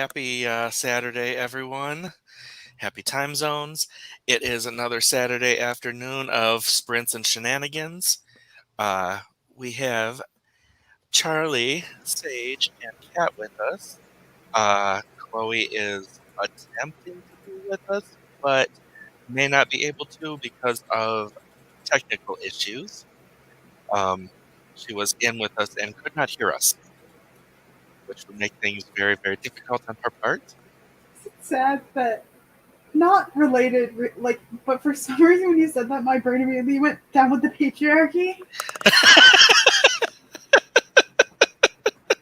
Happy Saturday, everyone. Happy time zones. It is another Saturday afternoon of sprints and shenanigans. Uh, we have Charlie, Sage, and Kat with us. Chloe is attempting to be with us, but may not be able to because of technical issues. Um, she was in with us and could not hear us, which would make things very, very difficult on her part. Sad, but not related. But for some reason, when you said that, my brain immediately went down with the patriarchy.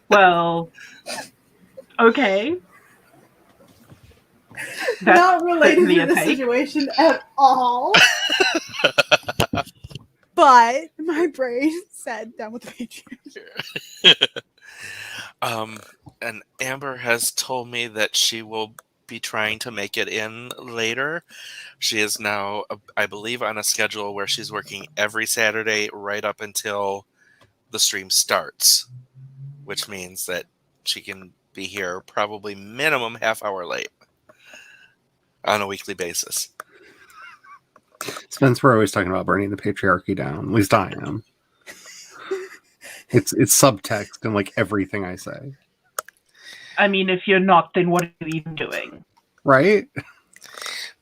Well, okay. Not related to the situation at all. But my brain said down with the patriarchy. And Amber has told me that she will be trying to make it in later. She is now, I believe, on a schedule where she's working every Saturday right up until the stream starts, which means that she can be here probably minimum half hour late on a weekly basis. Spence, we're always talking about burning the patriarchy down. At least I am. It's subtext in like everything I say. I mean, if you're not, then what are you even doing? Right?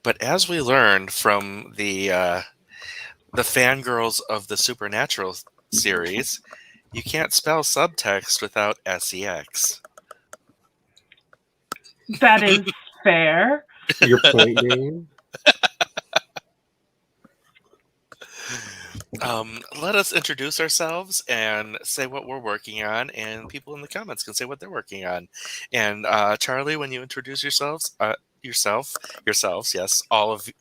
But as we learned from the fangirls of the Supernatural series, you can't spell subtext without sex. That is fair. Your point being? Let us introduce ourselves and say what we're working on, and people in the comments can say what they're working on. And Charlie, when you introduce yourselves, yes, all of you.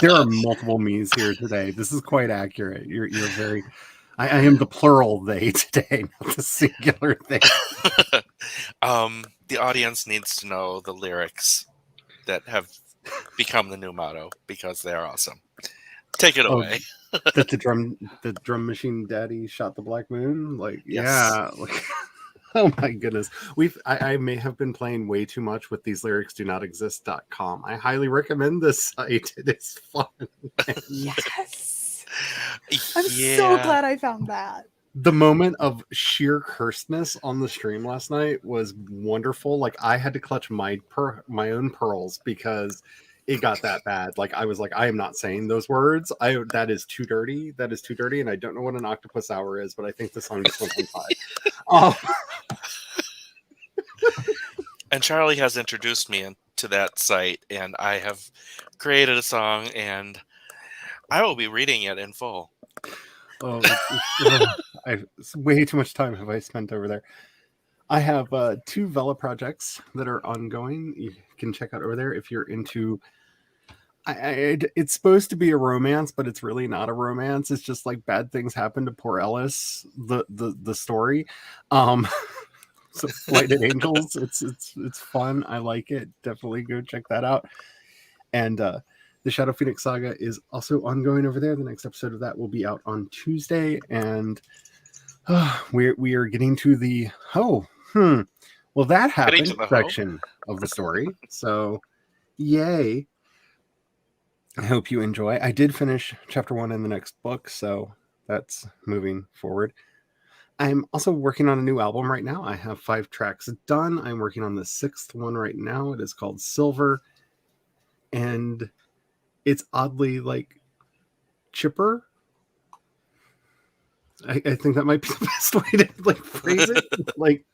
There are multiple me's here today. This is quite accurate. You're very. I am the plural they today, not the singular they. The audience needs to know the lyrics that have become the new motto because they are awesome. Take it away. That the drum machine daddy shot the black moon. Like, yes. Yeah. Like, oh my goodness. I may have been playing way too much with these lyrics do not exist.com. I highly recommend this site. It is fun. Yes. I'm so glad I found that. The moment of sheer cursedness on the stream last night was wonderful. Like, I had to clutch my own pearls because it got that bad. Like, I was like, I am not saying those words. That is too dirty. That is too dirty. And I don't know what an octopus hour is, but I think the song just went on fire. And Charlie has introduced me to that site, and I have created a song, and I will be reading it in full. Way too much time have I spent over there. I have 2 Vela projects that are ongoing. You can check out over there if you're into. It's supposed to be a romance, but it's really not a romance. It's just like bad things happen to poor Ellis. The story. So Flighted Angels. It's fun. I like it. Definitely go check that out. And the Shadow Phoenix Saga is also ongoing over there. The next episode of that will be out on Tuesday, and we are getting to the well, that happened section of the story. So, yay! I hope you enjoy. I did finish chapter 1 in the next book, so that's moving forward. I'm also working on a new album right now. I have 5 tracks done. I'm working on the 6th one right now. It is called Silver, and it's oddly like chipper. I think that might be the best way to like phrase it. Like,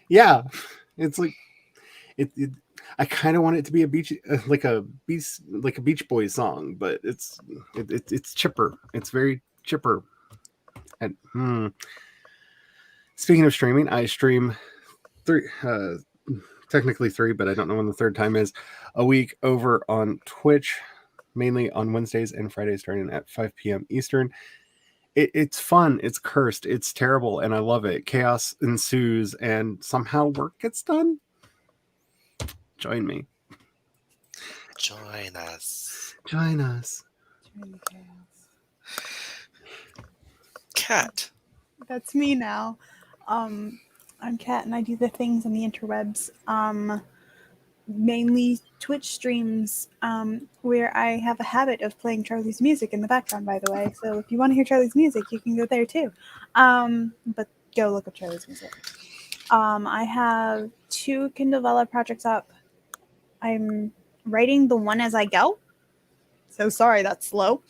yeah, it's like it I kind of want it to be a beach Beach Boys song, but it's chipper. It's very chipper. And speaking of streaming, I stream 3, technically 3, but I don't know when the 3rd time is, a week over on Twitch, mainly on Wednesdays and Fridays, starting at 5 p.m. Eastern. It's fun, it's cursed, it's terrible, and I love it. Chaos ensues, and somehow work gets done. Join me. Join us. Join us. Join the chaos. Cat. That's me now. I'm Kat, and I do the things on the interwebs. Mainly Twitch streams, where I have a habit of playing Charlie's music in the background, by the way. So if you want to hear Charlie's music, you can go there too. But go look up Charlie's music. I have 2 Kindlevella projects up. I'm writing the one as I go. So sorry, that's slow.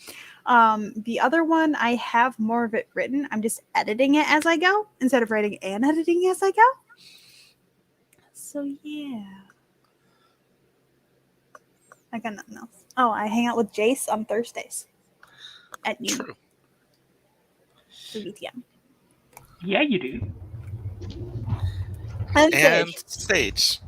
The other one, I have more of it written. I'm just editing it as I go instead of writing and editing as I go. So yeah. I got nothing else. Oh, I hang out with Jace on Thursdays at noon. True. 3 p.m. Yeah, you do. And And Sage. Sage.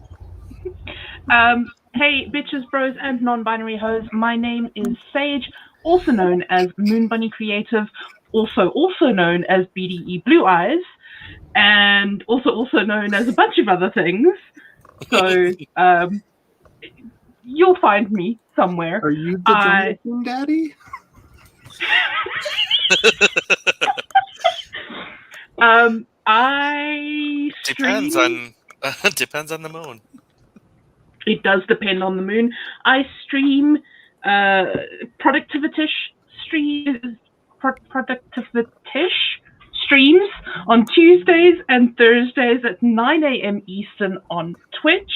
Hey, bitches, bros, and non-binary hoes. My name is Sage, also known as Moon Bunny Creative, also known as BDE Blue Eyes, and also known as a bunch of other things. So, you'll find me somewhere. Are you the Jamaican daddy? I Depends stream- on depends on the moon. It does depend on the moon. I stream productivitish streams on Tuesdays and Thursdays at 9 a.m. Eastern on Twitch.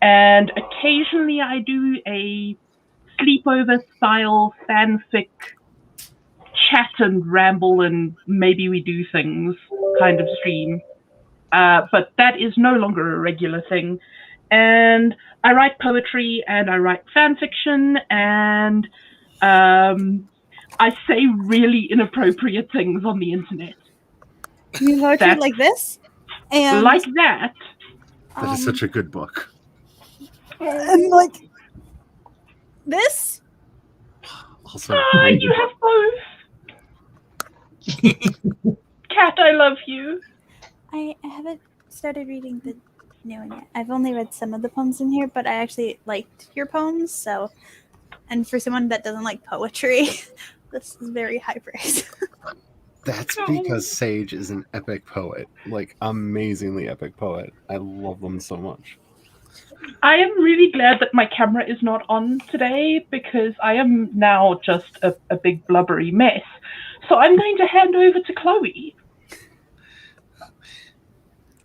And occasionally I do a sleepover style fanfic chat and ramble and maybe we do things kind of stream. But that is no longer a regular thing. And I write poetry and I write fan fiction and I say really inappropriate things on the internet. You poetry That's- like this? And Like that. That is such a good book. and like this? Also, You have both. Kat, I love you. I haven't started reading the new one yet. I've only read some of the poems in here, but I actually liked your poems, so and for someone that doesn't like poetry, this is very high praise. that's because Sage is an epic poet, like amazingly epic poet. I love them so much. I am really glad that my camera is not on today because I am now just a big blubbery mess. So I'm going to hand over to Chloe.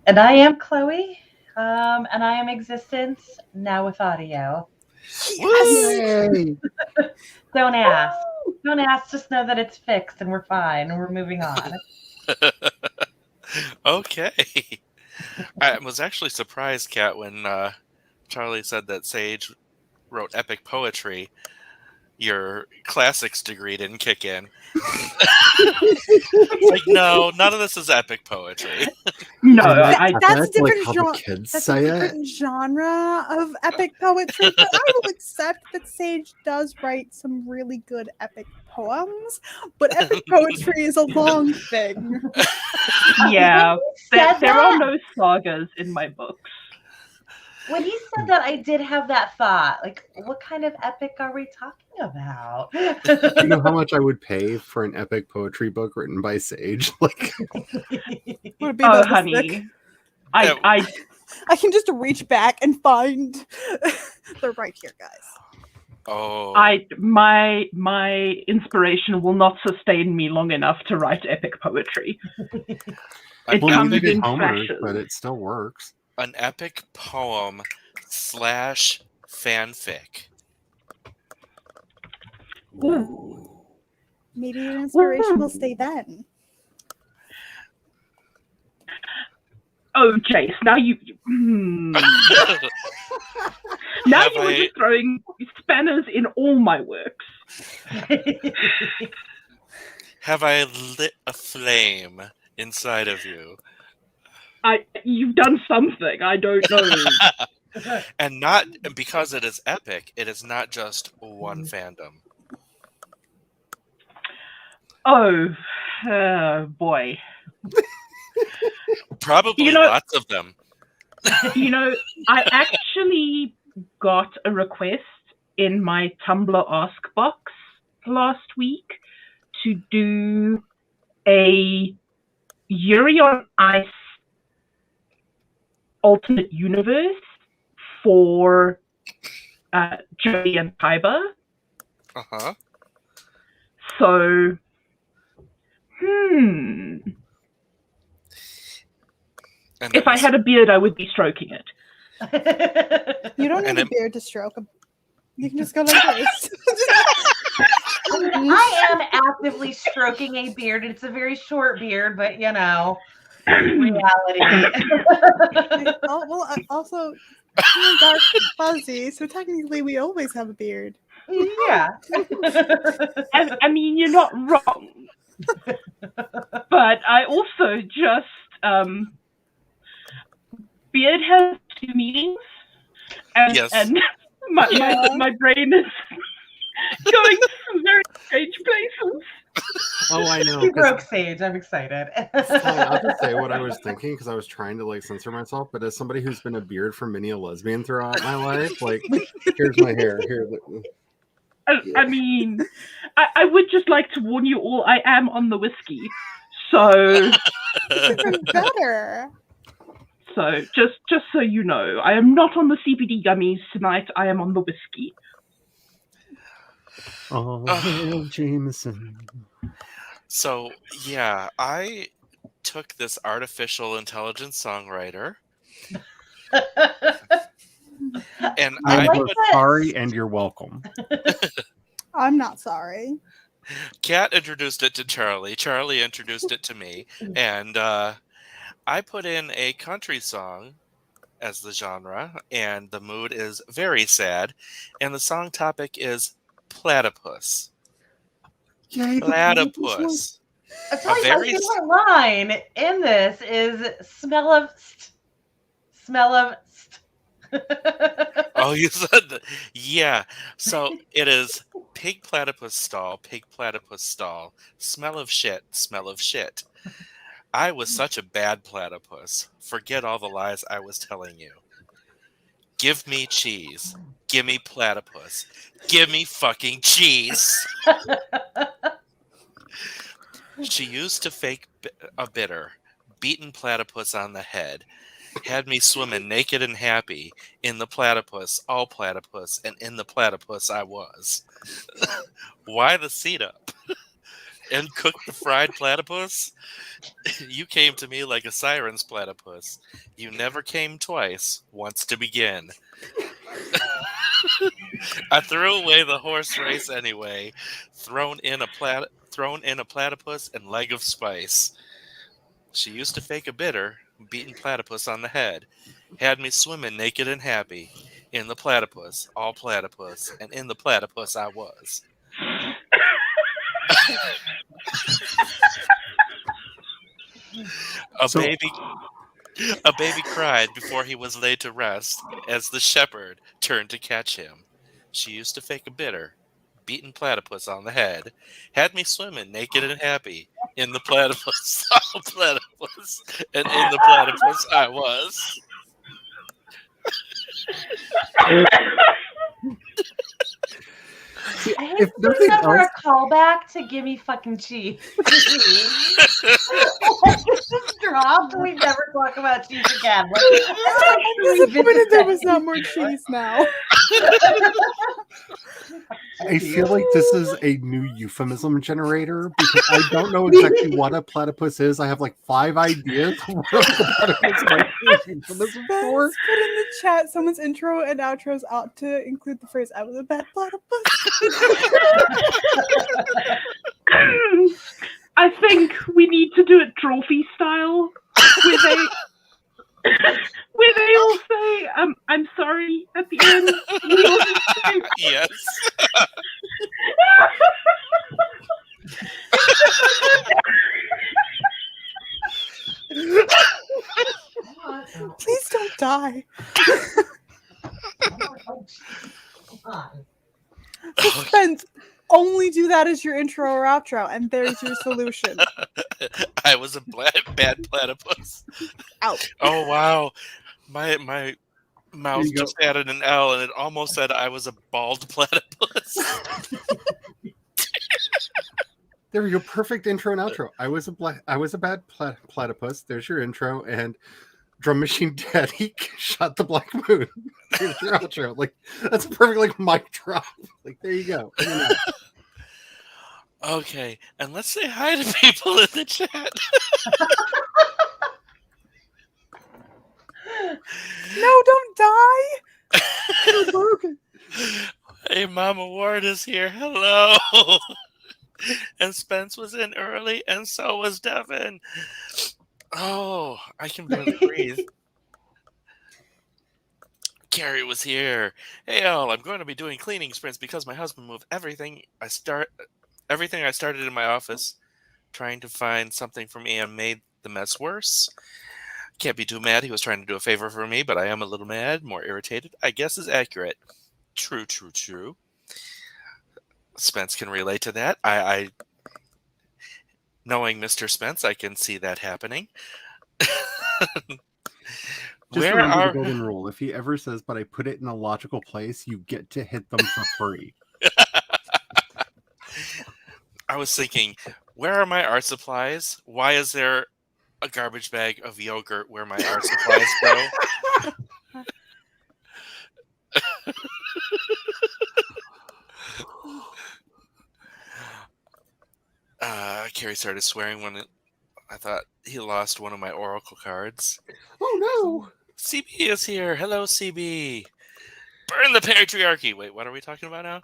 And I am Chloe, and I am Existence, now with audio. Yay! Don't ask. Don't ask, just know that it's fixed and we're fine and we're moving on. Okay. I was actually surprised, Kat, when Charlie said that Sage wrote epic poetry. Your classics degree didn't kick in. Like, no, none of this is epic poetry. No, That- I that's That's a like different how genre. the kids That's say a it. different genre of epic poetry, but I will accept that Sage does write some really good epic poems. But epic poetry is a long thing. yeah. Said There are that? no sagas in my books. When he said that, I did have that thought. Like, what kind of epic are we talking about? Do you know how much I would pay for an epic poetry book written by Sage? Like, Would it be Oh, that honey. thick? I I can just reach back and find. They're right here, guys. Oh, my inspiration will not sustain me long enough to write epic poetry. It well, comes neither did in Homer, fashion. but it still works. an epic poem / fanfic. Maybe your inspiration will stay then. Oh, Jace, now now Have you were I- just throwing spanners in all my works. Have I lit a flame inside of you? You've done something. I don't know. And not because it is epic, it is not just one fandom. Oh, boy. Probably You know- lots of them. You know, I actually got a request in my Tumblr Ask box last week to do a Yuri on Ice alternate universe for Jody and Kaiba. Uh-huh. So, And if I had a beard, I would be stroking it. You don't And need a it- beard to stroke. You can just go like this. I am actively stroking a beard. It's a very short beard, but reality. Oh, well, also, you're dark fuzzy, so technically we always have a beard. Yeah. I mean, you're not wrong. But I also just beard has two meanings, and Yes. and my brain is going to some very strange places. Oh, I know. You 'cause- broke Sage. I'm excited. I'll just say what I was thinking because I was trying to like censor myself. But as somebody who's been a beard for many a lesbian throughout my life, like here's my hair. Here, I mean, I would just like to warn you all, I am on the whiskey. So Even better. just so you know, I am not on the CBD gummies tonight. I am on the whiskey. oh, hail Jameson. So, yeah, I took this artificial intelligence songwriter and I I like I'm put that. sorry, and you're welcome. I'm not sorry. Kat introduced it to Charlie. Charlie introduced it to me. And I put in a country song as the genre, and the mood is very sad. And the song topic is platypus. Platypus. I'll tell A you, my very favorite line in this is smell of Oh, you said that. Yeah. So it is pig platypus stall, smell of shit. I was such a bad platypus. Forget all the lies I was telling you. Give me cheese. Give me platypus. Give me fucking cheese. She used to fake a bitter, beaten platypus on the head. Had me swimming naked and happy in the platypus, all platypus, and in the platypus I was. Why the seat up? And cook the fried platypus? You came to me like a siren's platypus. You never came twice, once to begin. I threw away the horse race anyway, thrown in a platypus and leg of spice. She used to fake a bitter, beaten platypus on the head. Had me swimming naked and happy. In the platypus, all platypus, and in the platypus I was. A baby cried before he was laid to rest, as the shepherd turned to catch him. She used to fake a bitter, beaten platypus on the head. Had me swimming naked and happy. In the platypus, all platypus, and in the platypus I was. See, I hate if this nothing never else, a callback to gimme fucking cheese. Just dropped. We never talk about cheese again. I'm disappointed there was not more cheese now. I feel like this is a new euphemism generator because I don't know exactly what a platypus is. I have like 5 ideas of what a platypus might be a euphemism for. Spence, put in the chat someone's intro and outros ought to include the phrase "I was a bad platypus." I think we need to do it trophy style, where they all say, "I'm sorry" at the end. We all just say, Yes. Please don't die. Spence, only do that as your intro or outro, and there's your solution. I was a bad platypus. Out. Oh wow. My mouth you go. just added an L and it almost said I was a bald platypus. There we go. Perfect intro and outro. I was a bad platypus. There's your intro, and Drum Machine Daddy shot the Black Moon. Here's your outro. Like, that's a perfect like mic drop. Like, there you go. You know. Okay, and let's say hi to people in the chat. No, don't die. You're broken. Hey, Mama Ward is here. Hello. And Spence was in early, and so was Devin. Oh, I can barely breathe. Carrie was here. Hey, all. I'm going to be doing cleaning sprints because my husband moved everything I started in my office, trying to find something for me, and made the mess worse. Can't be too mad. He was trying to do a favor for me, but I am a little mad, more irritated. I guess is accurate. True. Spence can relate to that. I knowing Mr. Spence, I can see that happening. Just Where remember are the golden rule. If he ever says, but I put it in a logical place, you get to hit them for free. I was thinking, where are my art supplies? Why is there a garbage bag of yogurt where my art supplies go? Carrie started swearing when I thought he lost one of my oracle cards. Oh no! CB is here. Hello, CB. Burn the patriarchy. Wait, what are we talking about now?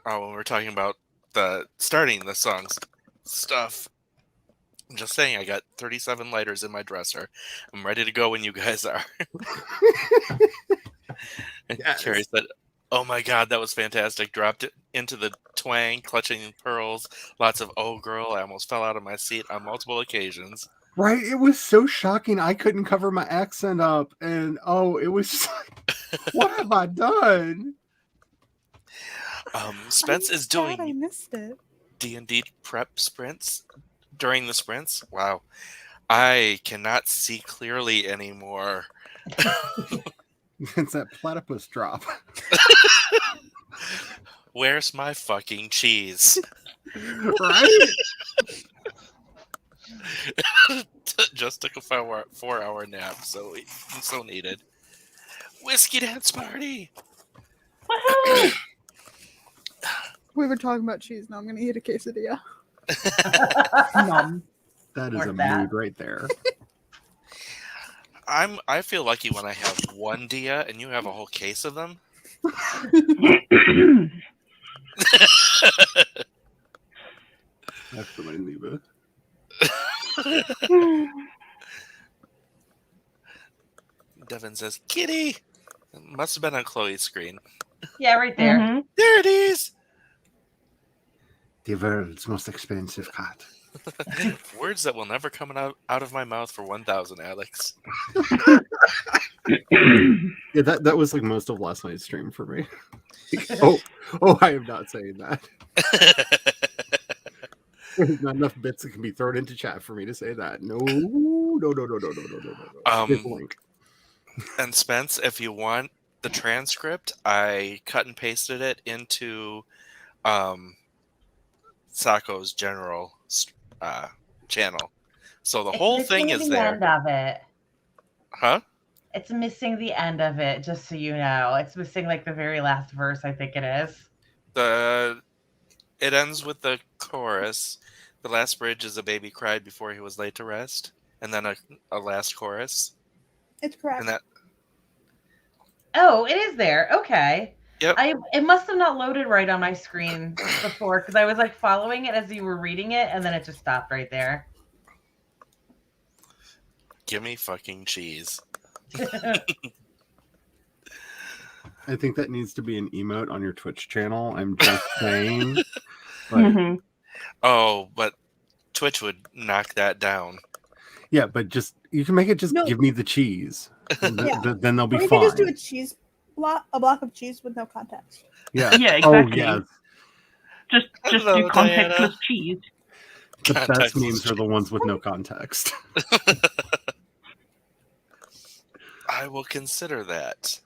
When we're talking about starting the songs stuff. I'm just saying, I got 37 lighters in my dresser. I'm ready to go when you guys are. And Yes. Carrie said, "Oh my God, that was fantastic." Dropped it into the twang, clutching pearls. Lots of "oh girl." I almost fell out of my seat on multiple occasions. Right? It was so shocking. I couldn't cover my accent up, and it was just like, what have I done? Spence I'm is sad I doing missed it. D&D prep sprints during the sprints. Wow, I cannot see clearly anymore. It's that platypus drop. Where's my fucking cheese? Right? Just took a 4-hour nap, so needed. Whiskey dance party. Woohoo! We were talking about cheese. Now I'm gonna eat a quesadilla. Nom. That is Or a that. mood right there. I feel lucky when I have one dia and you have a whole case of them. That's for my Neva. Devin says, "Kitty." It must have been on Chloe's screen. Yeah, right there. Mhm. There it is. The world's most expensive cat. Words that will never come out of my mouth for 1,000, Alex. Yeah, that was like most of last night's stream for me. I am not saying that. There's not enough bits that can be thrown into chat for me to say that. No. Hit the link. And Spence, if you want the transcript, I cut and pasted it into Sako's general channel. So the whole thing is the there. end of it. Huh? It's missing the end of it, just so you know. It's missing like the very last verse, I think it is. It ends with the chorus. The last bridge is "A baby cried before he was laid to rest," and then a last chorus. It's correct. And that Oh, it is there. Okay. Yep. It must have not loaded right on my screen before because I was like following it as you were reading it, and then it just stopped right there. give me fucking cheese. I think that needs to be an emote on your Twitch channel. I'm just saying. Like, Mhm. Oh, but Twitch would knock that down. yeah, but just you can make it just No. give me the cheese. Yeah. Then they'll be Or you fine. can just do a block of cheese with no context. Yeah. Yeah, Oh exactly. yeah. Just Hello, do contextless Diana. cheese. The best Contextless memes are the ones with no context. I will consider that.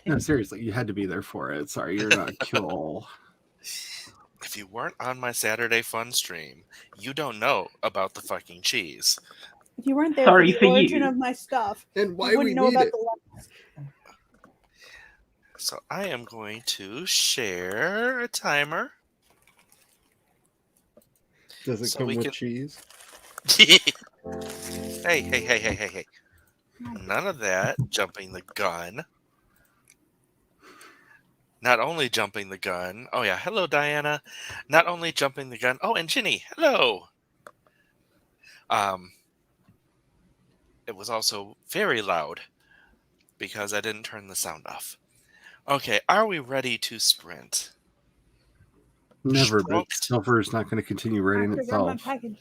No, seriously, you had to be there for it. Sorry, you're not cool. If if you weren't on my Saturday fun stream, you don't know about the fucking cheese. If you weren't there Sorry for for the origin you. of my stuff, And why you we wouldn't know need about it. the So I am going to share a timer. Does it So come we with can- cheese? Hey. None of that. Jumping the gun. Not only jumping the gun. Oh, yeah. Hello, Diana. Not only jumping the gun. Oh, and Ginny. Hello. It was also very loud because I didn't turn the sound off. Okay. Are we ready to sprint? Never, but Strumped. Silver is not going to continue I writing forgot my itself. package.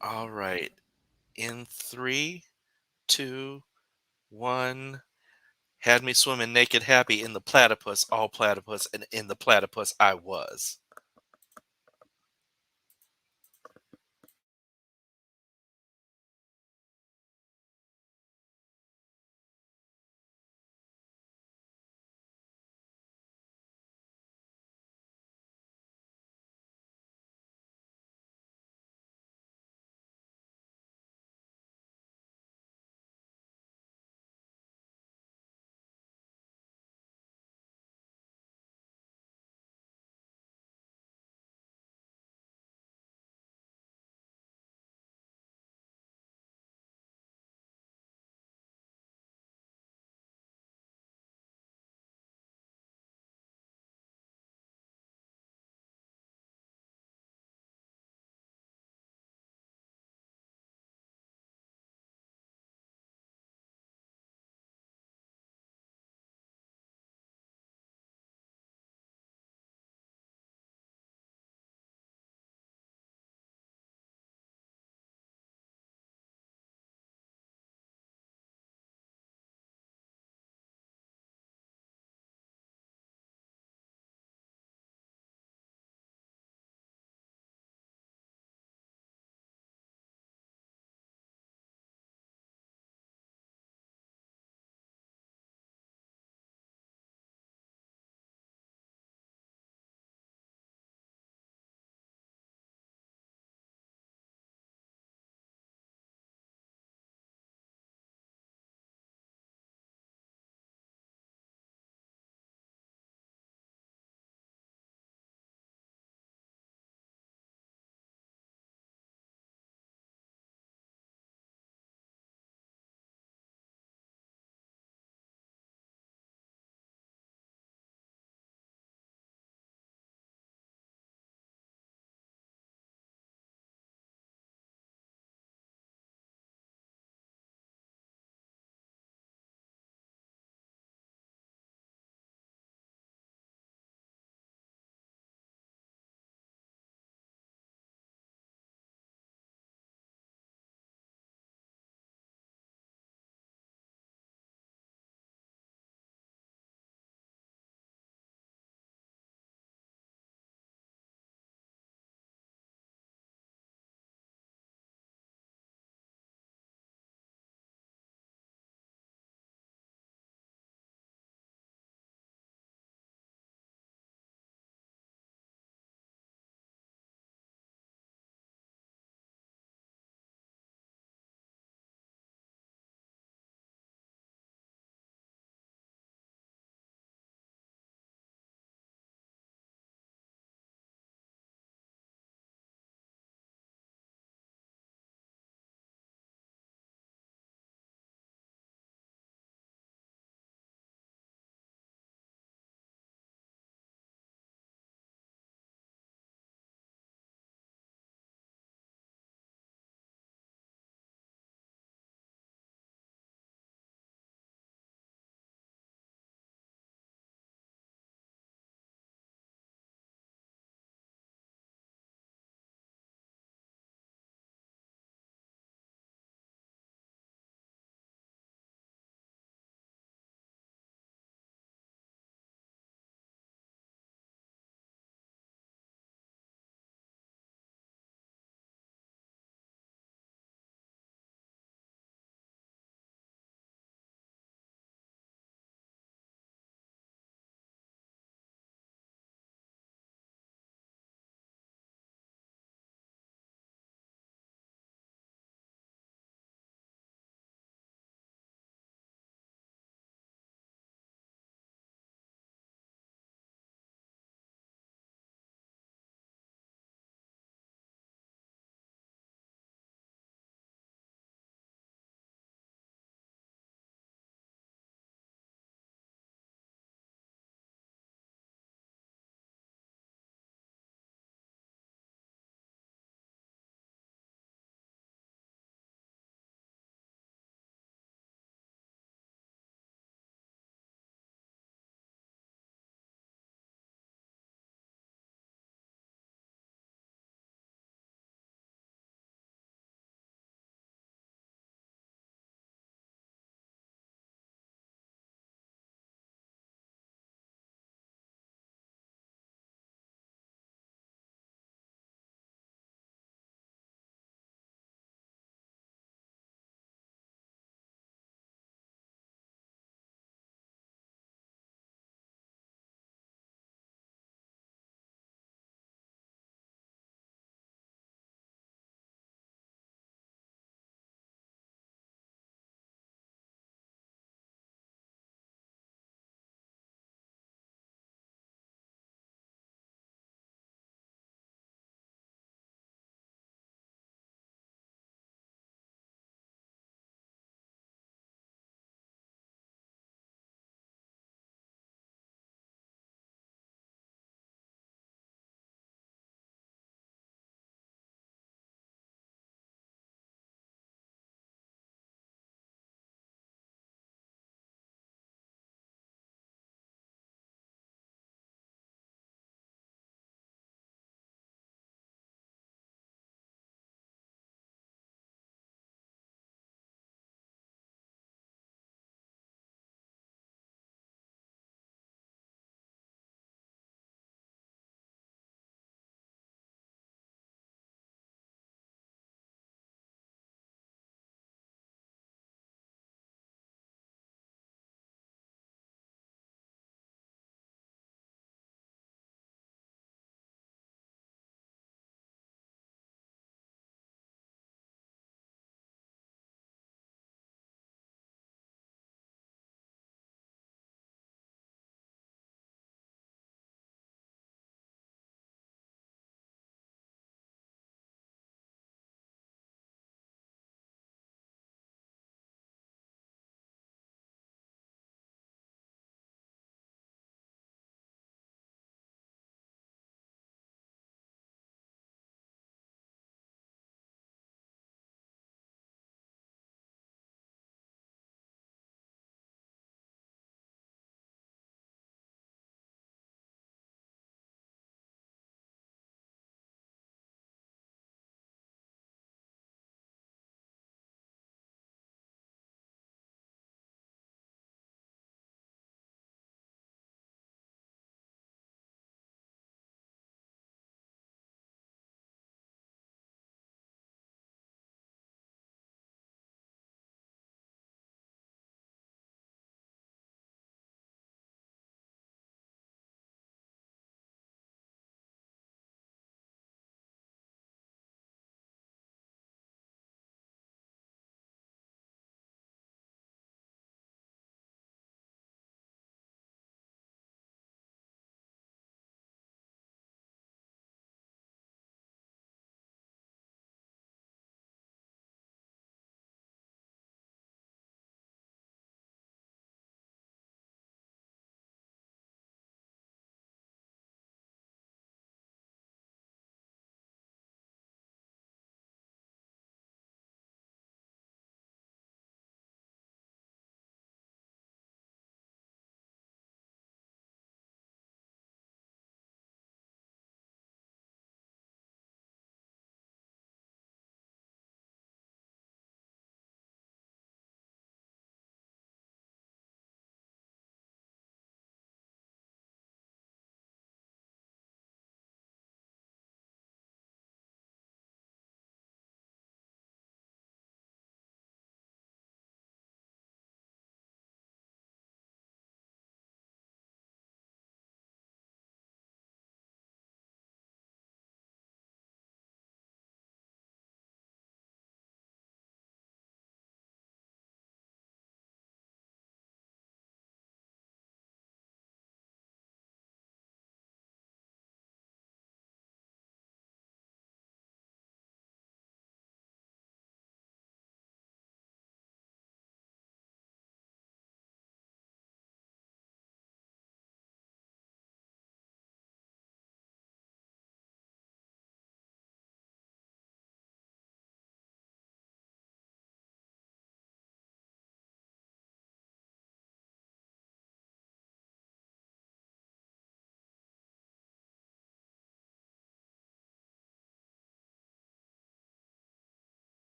All right. In 3, 2, 1. Had me swimming naked happy in the platypus, all platypus, and in the platypus I was.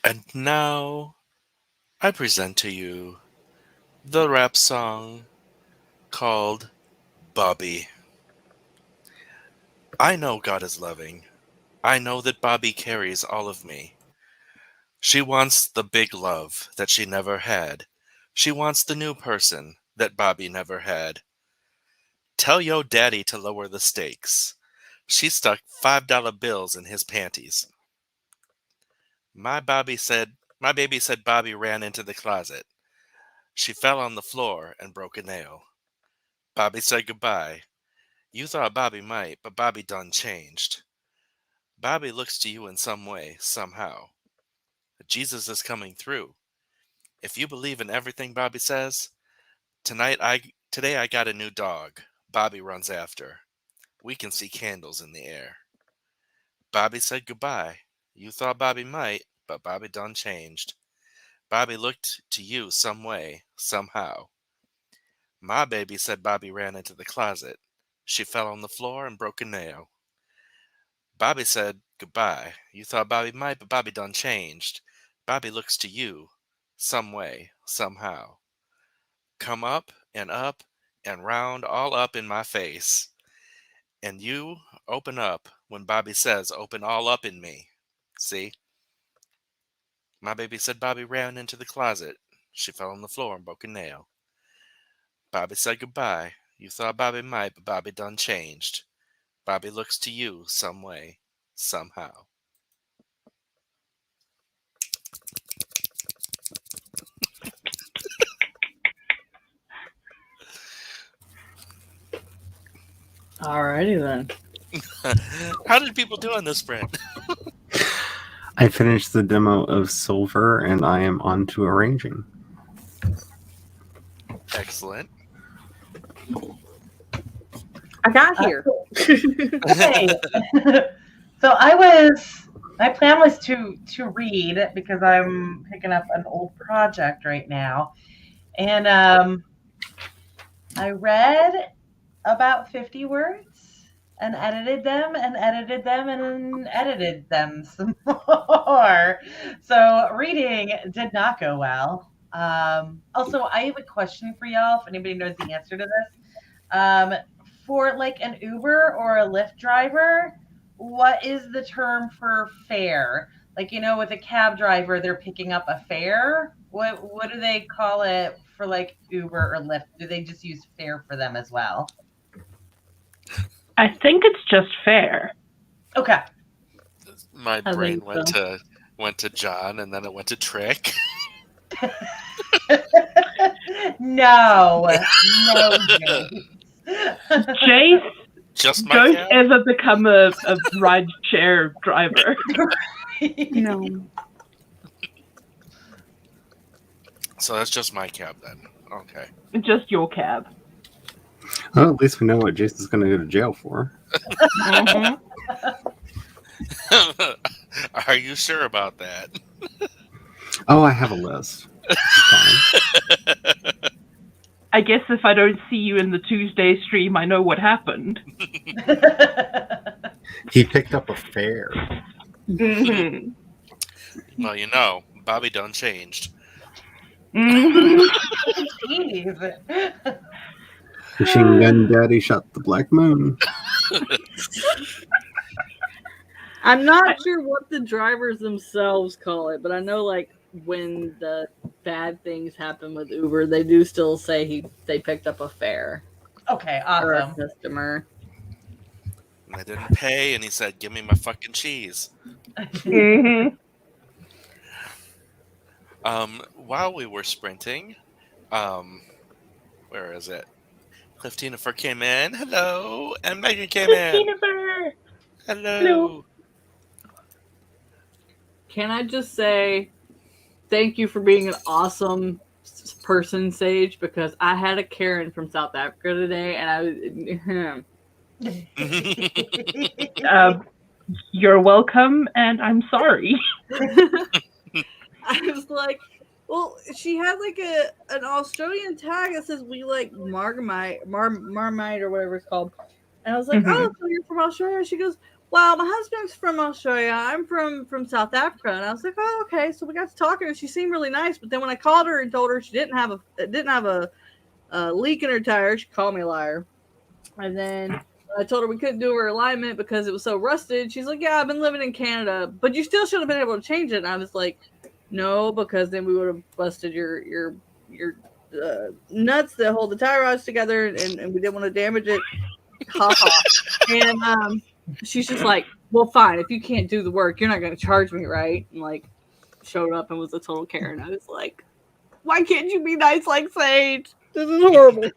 And now I present to you the rap song called Bobby. I know God is loving. I know that Bobby carries all of me. She wants the big love that she never had. She wants the new person that Bobby never had. Tell yo daddy to lower the stakes. She stuck $5 bills in his panties. My baby said Bobby ran into the closet. She fell on the floor and broke a nail. Bobby said goodbye. You thought Bobby might, but Bobby done changed. Bobby looks to you in some way, somehow. Jesus is coming through. If you believe in everything Bobby says, today I got a new dog. Bobby runs after. We can see candles in the air. Bobby said goodbye. You thought Bobby might, but Bobby done changed. Bobby looked to you some way, somehow. My baby said Bobby ran into the closet. She fell on the floor and broke a nail. Bobby said goodbye. You thought Bobby might, but Bobby done changed. Bobby looks to you some way, somehow. Come up and round all up in my face. And you open up when Bobby says open all up in me. See? My baby said Bobby ran into the closet. She fell on the floor and broke a nail. Bobby said goodbye. You thought Bobby might, but Bobby done changed. Bobby looks to you some way, somehow. Alrighty then. How did people do on this sprint? I finished the demo of Silver, and I am on to arranging. Excellent. I got here. Okay. So my plan was to read because I'm picking up an old project right now. And I read about 50 words and edited them and edited them and edited them some more. So reading did not go well. Also, I have a question for y'all if anybody knows the answer to this. For like an Uber or a Lyft driver, what is the term for fare? Like, with a cab driver, they're picking up a fare. What do they call it for like Uber or Lyft? Do they just use fare for them as well? I think it's just fair. Okay. My I brain think went to John, and then it went to Trick. No, Jace. Jace, Just my don't cab? ever become a ride share driver. No. So that's just my cab then. Okay. Just your cab. Well, at least we know what Jason's going to go to jail for. Mhm. Are you sure about that? Oh, I have a list. Fine. I guess if I don't see you in the Tuesday stream, I know what happened. He picked up a fare. Mhm. Well, Bobby done changed. Mhm. Jeez. Machine Gun Daddy shot the Black Moon. I'm not sure what the drivers themselves call it, but I know like when the bad things happen with Uber, they do still say they picked up a fare Okay, for a awesome. customer. And I didn't pay, and he said, give me my fucking cheese. Mhm. While we were sprinting, where is it? Cliff Tinifer came in. Hello. And Megan came in. Jennifer. Hello. Hello. Can I just say thank you for being an awesome person, Sage, because I had a Karen from South Africa today, and I was You're welcome, and I'm sorry. I was like, well, she had like an Australian tag that says we like Marmite or whatever it's called. And I was like, Mhm. oh, so you're from Australia? She goes, well, my husband's from Australia. I'm from South Africa. And I was like, oh, okay. So we got to talking, and she seemed really nice. But then when I called her and told her she didn't have a leak in her tire, she called me a liar. And then I told her we couldn't do her alignment because it was so rusted. She's like, yeah, I've been living in Canada, but you still should have been able to change it. And I was like, no, because then we would have busted your nuts that hold the tie rods together, and we didn't want to damage it. Ha ha. And she's just like, well, fine. If you can't do the work, you're not going to charge me, right? And like, showed up and was a total Karen. I was like, why can't you be nice like Sage? This is horrible.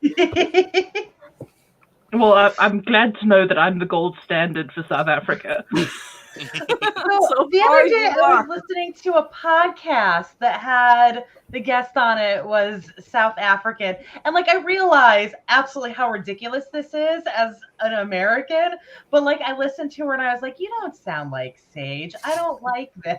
Well, I'm glad to know that I'm the gold standard for South Africa. So So the far other day, you I are. was listening to a podcast that had the guest on it was South African, and like I realize absolutely how ridiculous this is as an American. But like I listened to her and I was like, "You don't sound like Sage. I don't like this."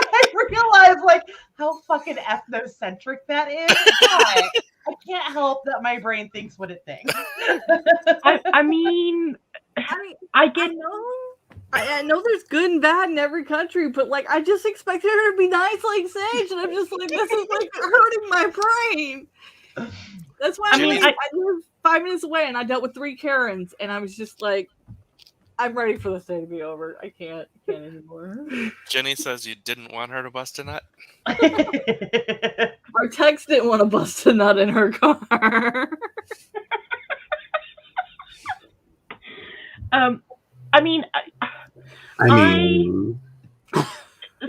I realized like how fucking ethnocentric that is. But I can't help that my brain thinks what it thinks. I mean, I get I know there's good and bad in every country, but like I just expected her to be nice like Sage, and I'm just like, this is like hurting my brain. That's why I mean, I live 5 minutes away, and I dealt with 3 Karens, and I was just like, I'm ready for this day to be over. I can't anymore. Jenny says you didn't want her to bust a nut. Our Tex didn't want to bust a nut in her car. I mean,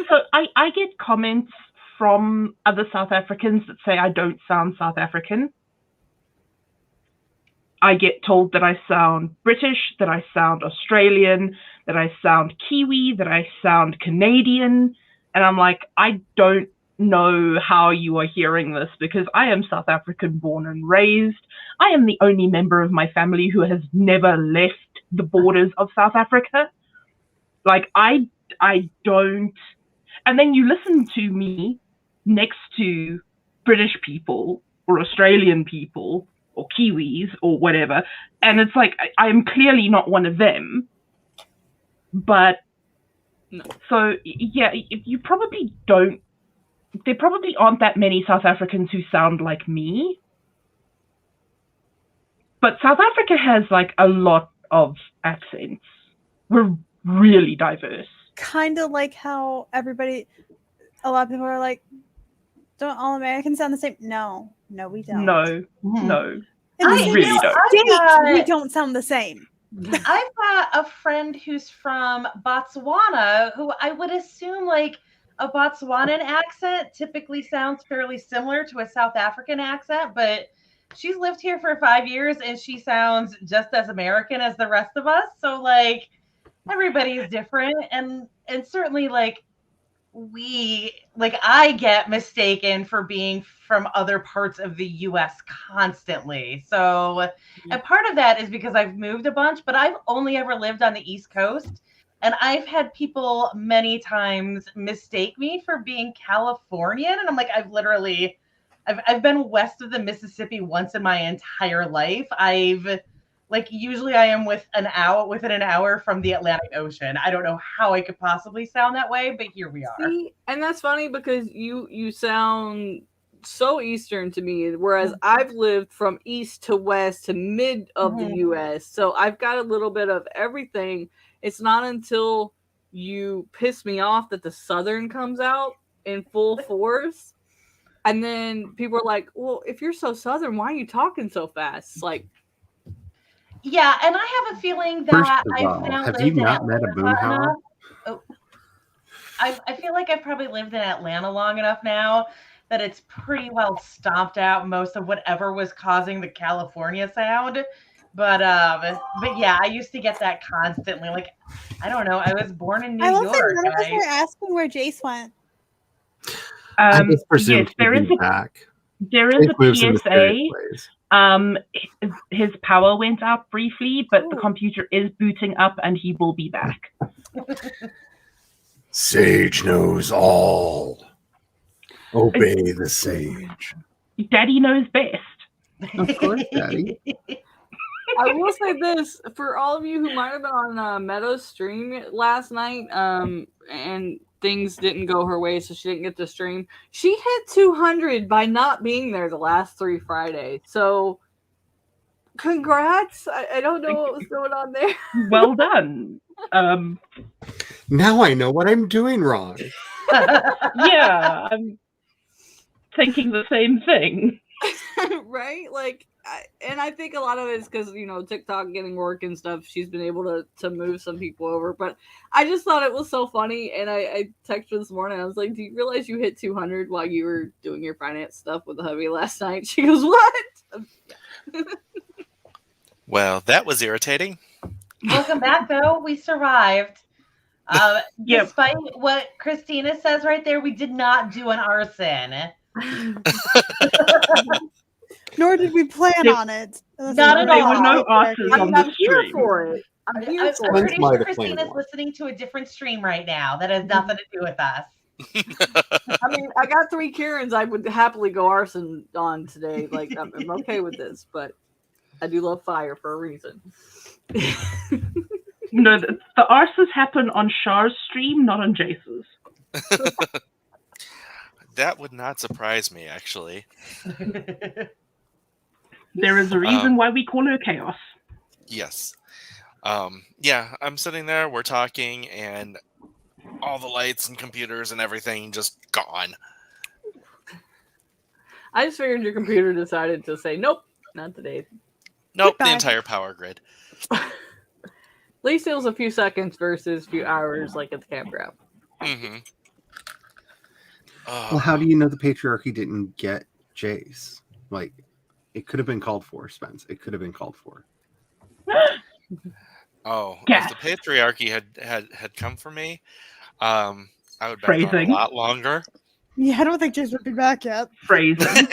so I get comments from other South Africans that say I don't sound South African. I get told that I sound British, that I sound Australian, that I sound Kiwi, that I sound Canadian. And I'm like, I don't know how you are hearing this because I am South African born and raised. I am the only member of my family who has never left the borders of South Africa. Like, I don't. And then you listen to me next to British people or Australian people or Kiwis or whatever, and it's like I am clearly not one of them. But no. So yeah, you probably don't. There probably aren't that many South Africans who sound like me. But South Africa has like a lot of accents. We're really diverse. Kind of like how a lot of people are like, don't all Americans sound the same? No, we don't. No. In the I same really don't. state, we don't sound the same. I've got a friend who's from Botswana who I would assume like a Botswanan accent typically sounds fairly similar to a South African accent, but she's lived here for 5 years and she sounds just as American as the rest of us. So like everybody's different, and certainly like I get mistaken for being from other parts of the US constantly. So, and part of that is because I've moved a bunch, but I've only ever lived on the East Coast. And I've had people many times mistake me for being Californian. And I'm like, I've been west of the Mississippi once in my entire life. Usually I am within an hour from the Atlantic Ocean. I don't know how I could possibly sound that way, but here we are. See, and that's funny because you sound so Eastern to me, whereas I've lived from east to west to mid of the US. So I've got a little bit of everything. It's not until you piss me off that the Southern comes out in full force. And then people are like, well, if you're so Southern, why are you talking so fast? Like, yeah, and I have a feeling that I've now have lived you in not met a Atlanta. boomhauer? I feel like I've probably lived in Atlanta long enough now that it's pretty well stomped out most of whatever was causing the California sound. But yeah, I used to get that constantly. Like, I don't know. I was born in New I love York. that none of us were asking where Jace went. I just presumed yes, there he'd is be a back. there is Jace a moves in PSA. mysterious ways. His power went out briefly, but the Ooh. computer is booting up and he will be back. Sage knows all. Obey the sage. Daddy knows best. Of course, Daddy. I will say this for all of you who might have been on Meadows' stream last night, and things didn't go her way, so she didn't get to stream. She hit 200 by not being there the last 3 Fridays. So, congrats! I don't know what was going on there. Well done. Now I know what I'm doing wrong. Yeah, I'm thinking the same thing. Right? Like, I think a lot of it is because, TikTok getting work and stuff, she's been able to move some people over. But I just thought it was so funny. And I texted her this morning. I was like, do you realize you hit 200 while you were doing your finance stuff with the hubby last night? She goes, what? Well, that was irritating. Welcome back, though. We survived. Yep. Despite what Christina says right there, we did not do an arson. Nor did we plan on it. Not at There all. were no arses on I'm the here stream. for it. I'm here I'm for pretty it. might sure have planned Christina's one. listening to a different stream right now that has nothing to do with us. I mean, I got 3 Karens I would happily go arson on today. Like, I'm okay with this, but I do love fire for a reason. No, the arses happen on Char's stream, not on Jace's. That would not surprise me, actually. There is a reason why we call her Chaos. Yes. Yeah, I'm sitting there, we're talking, and all the lights and computers and everything just gone. I just figured your computer decided to say, nope, not today. Nope, the Goodbye. entire power grid. At least it was a few seconds versus a few hours like at the campground. Mm-hmm. Well, how do you know the patriarchy didn't get Jace? Like, it could have been called for, Spence. It could have been called for. Oh, Yeah. if the patriarchy had come for me, I would have been gone Phrasing. a lot longer. Yeah, I don't think Jace would be back yet. Phrasing.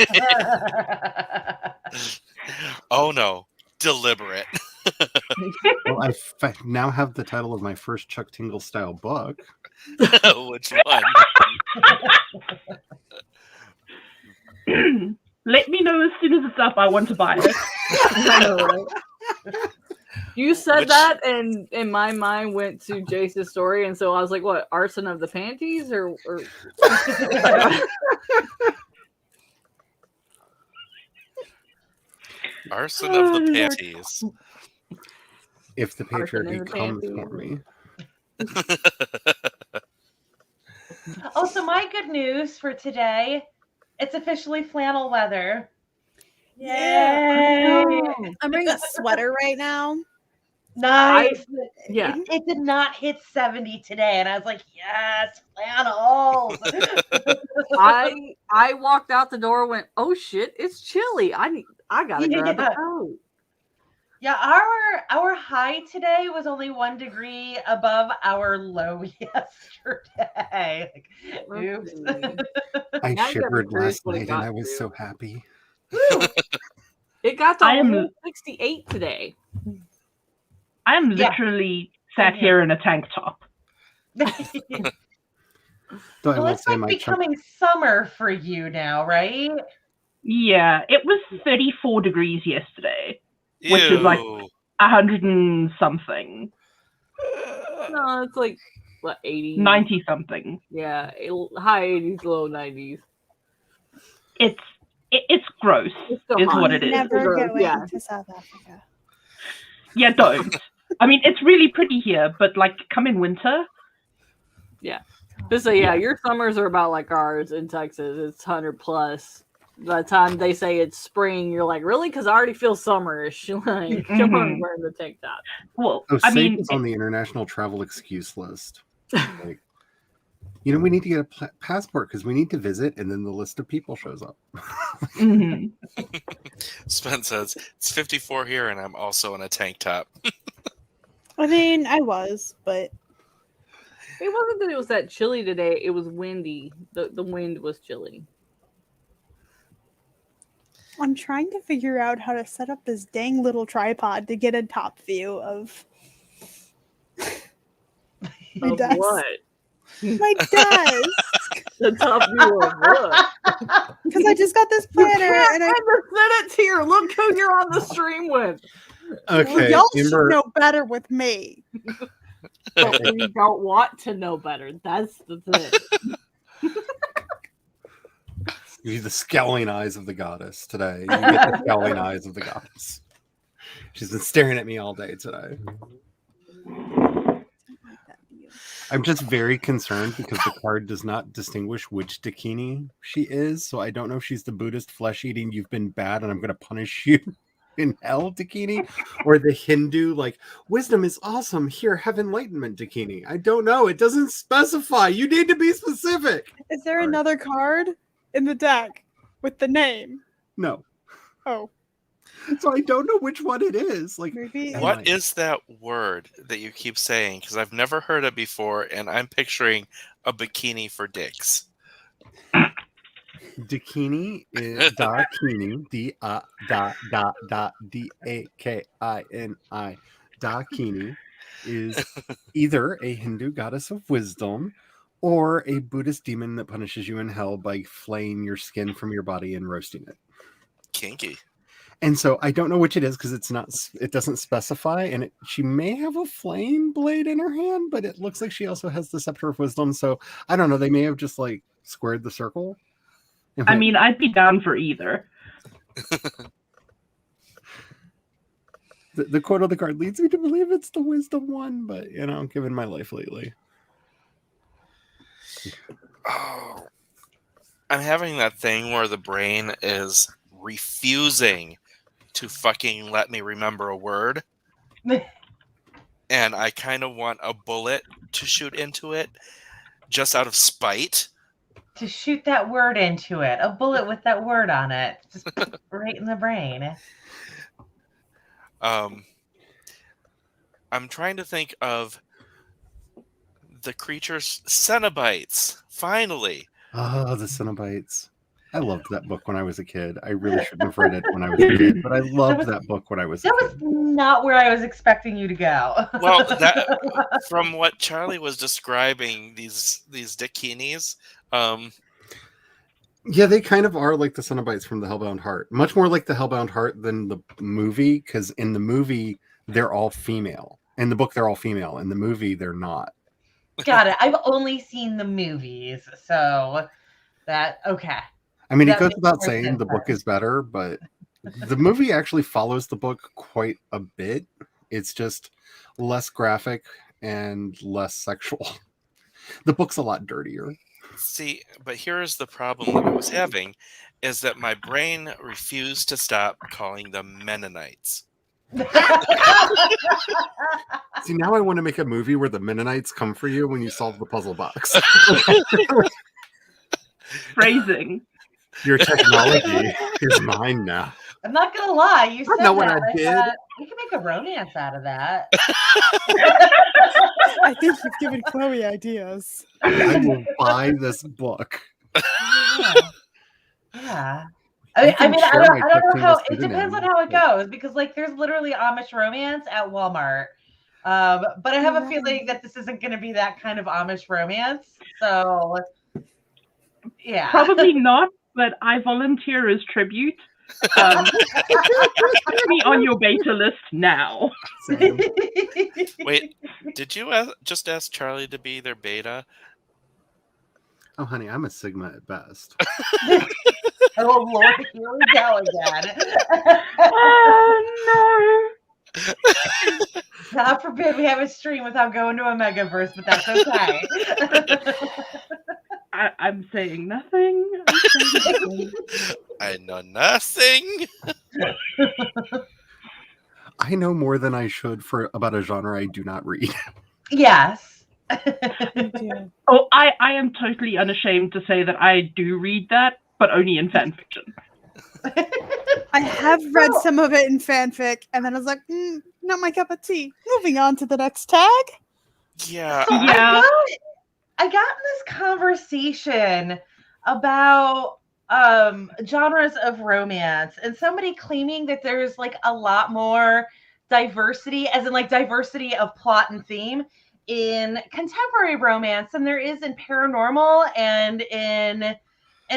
Oh no, deliberate. Well, I now have the title of my first Chuck Tingle style book. Which one? Let me know as soon as it's up. I want to buy it. I know, right? You said Which- that, and in my mind went to Jace's story, and so I was like, "What, arson of the panties?" Or... Arson of the panties. If the Arson in patriarchy the comes panties. for me. Oh, so my good news for today, it's officially flannel weather. Yay! I'm wearing a sweater right now. Nice. Yeah. It did not hit 70 today, and I was like, yes, flannels. I walked out the door, went, "Oh shit, it's chilly. I gotta grab Yeah. a coat." Yeah, our high today was only 1 degree above our low yesterday. Like, oops. I Now you gotta shivered curious last what it night and got I was to. so happy. It got to I am- almost 68 today. I am Yeah. literally sat here in a tank top. Though I Well, will it's say like my Chuck becoming summer for you now, right? Yeah, it was 34 degrees yesterday. Which is like- Ew. 100 and something. No, it's like what 80, 90 something. Yeah, high 80s, low 90s. It's gross, It's still is hot. what it is. Never Gross, going yeah. to South Africa. Yeah, don't. I mean, it's really pretty here, but like, come in winter. Just say, yeah, your summers are about like ours in Texas. It's 100 plus. By the time they say it's spring, you're like, really? Because I already feel summerish. Like, come on, Mhm. wearing the tank top. Well, Oh, I SAFE mean, is on the international travel excuse list. Like, we need to get a passport because we need to visit, and then the list of people shows up. mhm. Spence says it's 54 here, and I'm also in a tank top. I mean, I was, but It wasn't that it was that chilly today. It was windy. The wind was chilly. I'm trying to figure out how to set up this dang little tripod to get a top view of my Of desk. what? My desk. The top view of what? Because I just got this You planner can't and I ever send it to your look who you're on the stream with. Well, Okay, y'all should Amber. know better with me. But we don't want to know better. That's the thing. You see the scowling eyes of the goddess today. You get the scowling eyes of the goddess. She's been staring at me all day today. I'm just very concerned because the card does not distinguish which Dakini she is. So I don't know if she's the Buddhist flesh-eating, you've been bad and I'm going to punish you in hell Dakini, or the Hindu, like, wisdom is awesome. Here, have enlightenment Dakini. I don't know. It doesn't specify. You need to be specific. Is there Sorry. another card in the deck with the name? No. Oh, So I don't know which one it is. Like, maybe. Am What I- is that word that you keep saying? Because I've never heard it before, and I'm picturing a bikini for dicks. Dakini is Dakini, Dakini. Dakini is either a Hindu goddess of wisdom or a Buddhist demon that punishes you in hell by flaying your skin from your body and roasting it. Kinky. And so I don't know which it is because it doesn't specify, and she may have a flame blade in her hand, but it looks like she also has the scepter of wisdom. So I don't know. They may have just like squared the circle. I mean, I'd be down for either. The quote on the card leads me to believe it's the wisdom one, but given my life lately. Oh, I'm having that thing where the brain is refusing to fucking let me remember a word. And I kind of want a bullet to shoot into it just out of spite. To shoot that word into it, a bullet with that word on it, just right in the brain. I'm trying to think of the creatures Cenobites. Finally. Oh, the Cenobites. I loved that book when I was a kid. I really shouldn't have read it when I was a kid, but I loved that book when I was a That was kid. not where I was expecting you to go. Well, that from what Charlie was describing, these Dakinis, Yeah, they kind of are like the Cenobites from the Hellbound Heart. Much more like the Hellbound Heart than the movie, because in the movie, they're all female. In the book, they're all female. In the movie, they're not. Got it. I've only seen the movies, so that okay. I mean, it That goes makes without more saying sense the book then. is better, but the movie actually follows the book quite a bit. It's just less graphic and less sexual. The book's a lot dirtier. see, but here's the problem that I was having, is that my brain refused to stop calling them Mennonites. See, now I want to make a movie where the Mennonites come for you when you solve the puzzle box. Phrasing. Your technology is mine now. I'm not gonna lie, you said know what that. I did. thought, we can make a romance out of that. I think you've given Chloe ideas. I will buy this book. Yeah. You I can mean, I share don't, my I don't know Tip how Taylor it depends on pseudonym, how it but- goes because, like, there's literally Amish romance at Walmart. But I have a feeling that this isn't going to be that kind of Amish romance. So, yeah. Probably not, but I volunteer as tribute. Put me on your beta list now. Same. Wait, did you just ask Charlie to be their beta? Oh, honey, I'm a Sigma at best. Oh, Lord, here we go again. Oh God forbid we have a stream without going to a megaverse, but that's okay. no! I'm saying nothing. I'm saying nothing. I know nothing. I know more than I should about a genre I do not read. Yes. Me too. Oh, I am totally unashamed to say that I do read that, but only in fan fiction. I have read some of it in fanfic, and then I was like, not my cup of tea. Moving on to the next tag. Yeah, So Yeah. I got in this conversation about genres of romance and somebody claiming that there's like a lot more diversity, as in like diversity of plot and theme in contemporary romance than there is in paranormal and in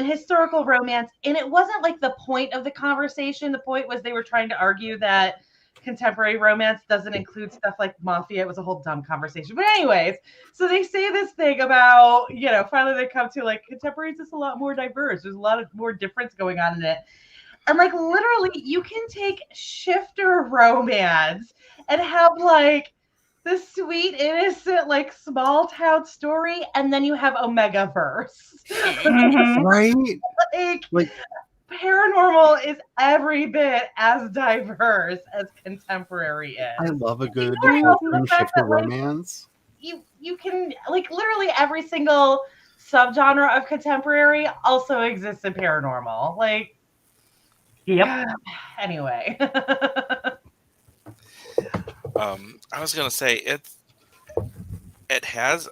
historical romance. And it wasn't like the point of the conversation. The point was they were trying to argue that contemporary romance doesn't include stuff like mafia. It was a whole dumb conversation. But anyways, so they say this thing about, finally they come to like contemporary is just a lot more diverse. There's a lot of more difference going on in it. And like literally you can take shifter romance and have like the sweet, innocent, like small town story, and then you have Omega Verse. Mhm. Right? Like paranormal is every bit as diverse as contemporary I is. love a good Ignoring also the twin fact shifter that like romance. you can like literally every single subgenre of contemporary also exists in paranormal. Like Yep. anyway. I was gonna say it has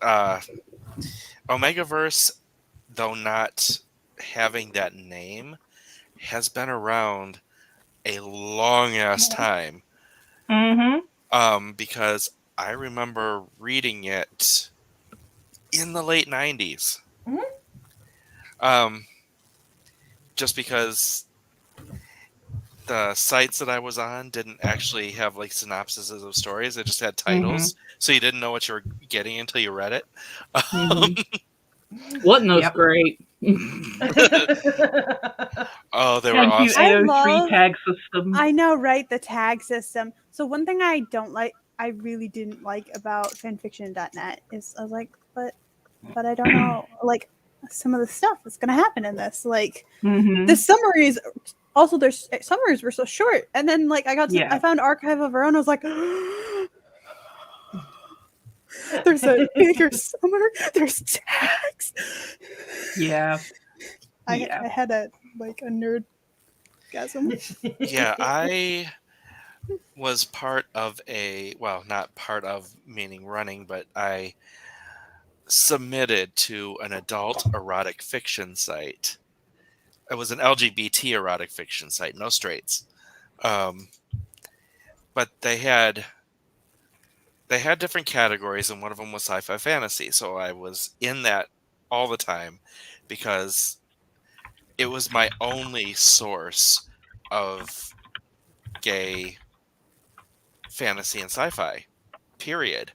Omegaverse, though not having that name, has been around a long ass time. Mhm. Because I remember reading it in the late 90s. Mhm. Just because the sites that I was on didn't actually have like synopses of stories; it just had titles, so you didn't know what you were getting until you read it. Wasn't those Yep. great? Oh, they were Thank you, awesome. I AO3 love- tag system. I know, right? The tag system. So one thing I don't like, I really didn't like about fanfiction.net is I was like, but I don't know, like some of the stuff that's gonna happen in this. Like Mhm. the summaries, also their summaries were so short, and then like Yeah. I found Archive of Our Own. I was like, there's a bigger summer. There's tags. Yeah. I Yeah. had a nerdgasm. Yeah, I was part of not part of meaning running, but I submitted to an adult erotic fiction site. It was an LGBT erotic fiction site, no straights. But they had different categories, and one of them was sci-fi fantasy. So I was in that all the time because it was my only source of gay fantasy and sci-fi, period.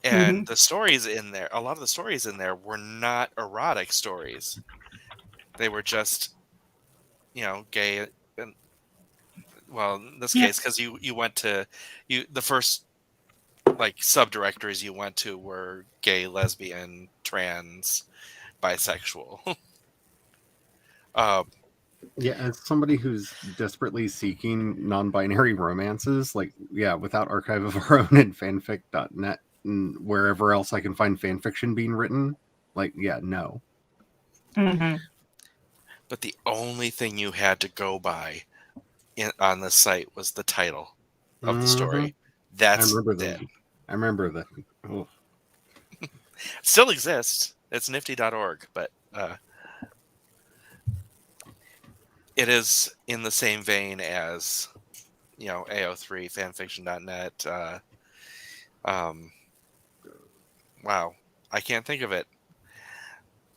And the stories in there, a lot of the stories in there were not erotic stories. They were just, gay. And, well, in this Yeah. case, because you went to the first like subdirectories you went to were gay, lesbian, trans, bisexual. Yeah, as somebody who's desperately seeking non-binary romances, like without Archive of Our Own and fanfic.net and wherever else I can find fanfiction being written, no. Mhm. But the only thing you had to go by on the site was the title of the story. That's it. I remember that. Oh. Still exists. It's nifty.org, but it is in the same vein as AO3, fanfiction.net. Wow, I can't think of it.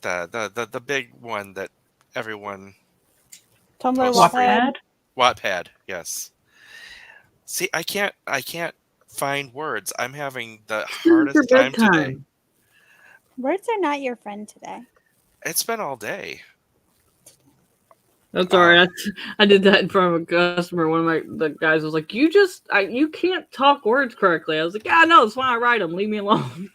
The big one that everyone Tumblr, posts Wattpad. Wattpad, yes. See, I can't find words. I'm having the hardest time today. Words are not your friend today. It's been all day. That's all right. I did that in front of a customer. One of the guys was like, you can't talk words correctly. I was like, yeah, I know. That's why I write them. Leave me alone.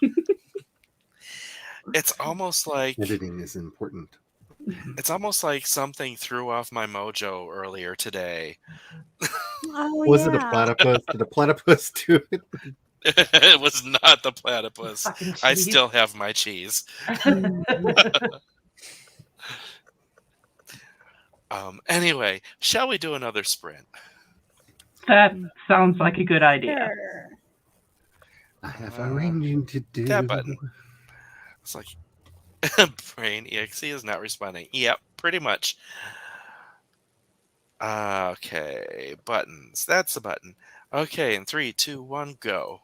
It's almost like Editing is important. It's almost like something threw off my mojo earlier today. Oh, Was it a platypus? Did a platypus do it? It was not the platypus. Fucking I cheese. still have my cheese. Anyway, shall we do another sprint? That sounds like a good idea. Sure. I have arranging to do. That button. It's like Brain EXE is not responding. Yep, pretty much. Okay, buttons. That's the button. Okay, in 3, 2, 1, go.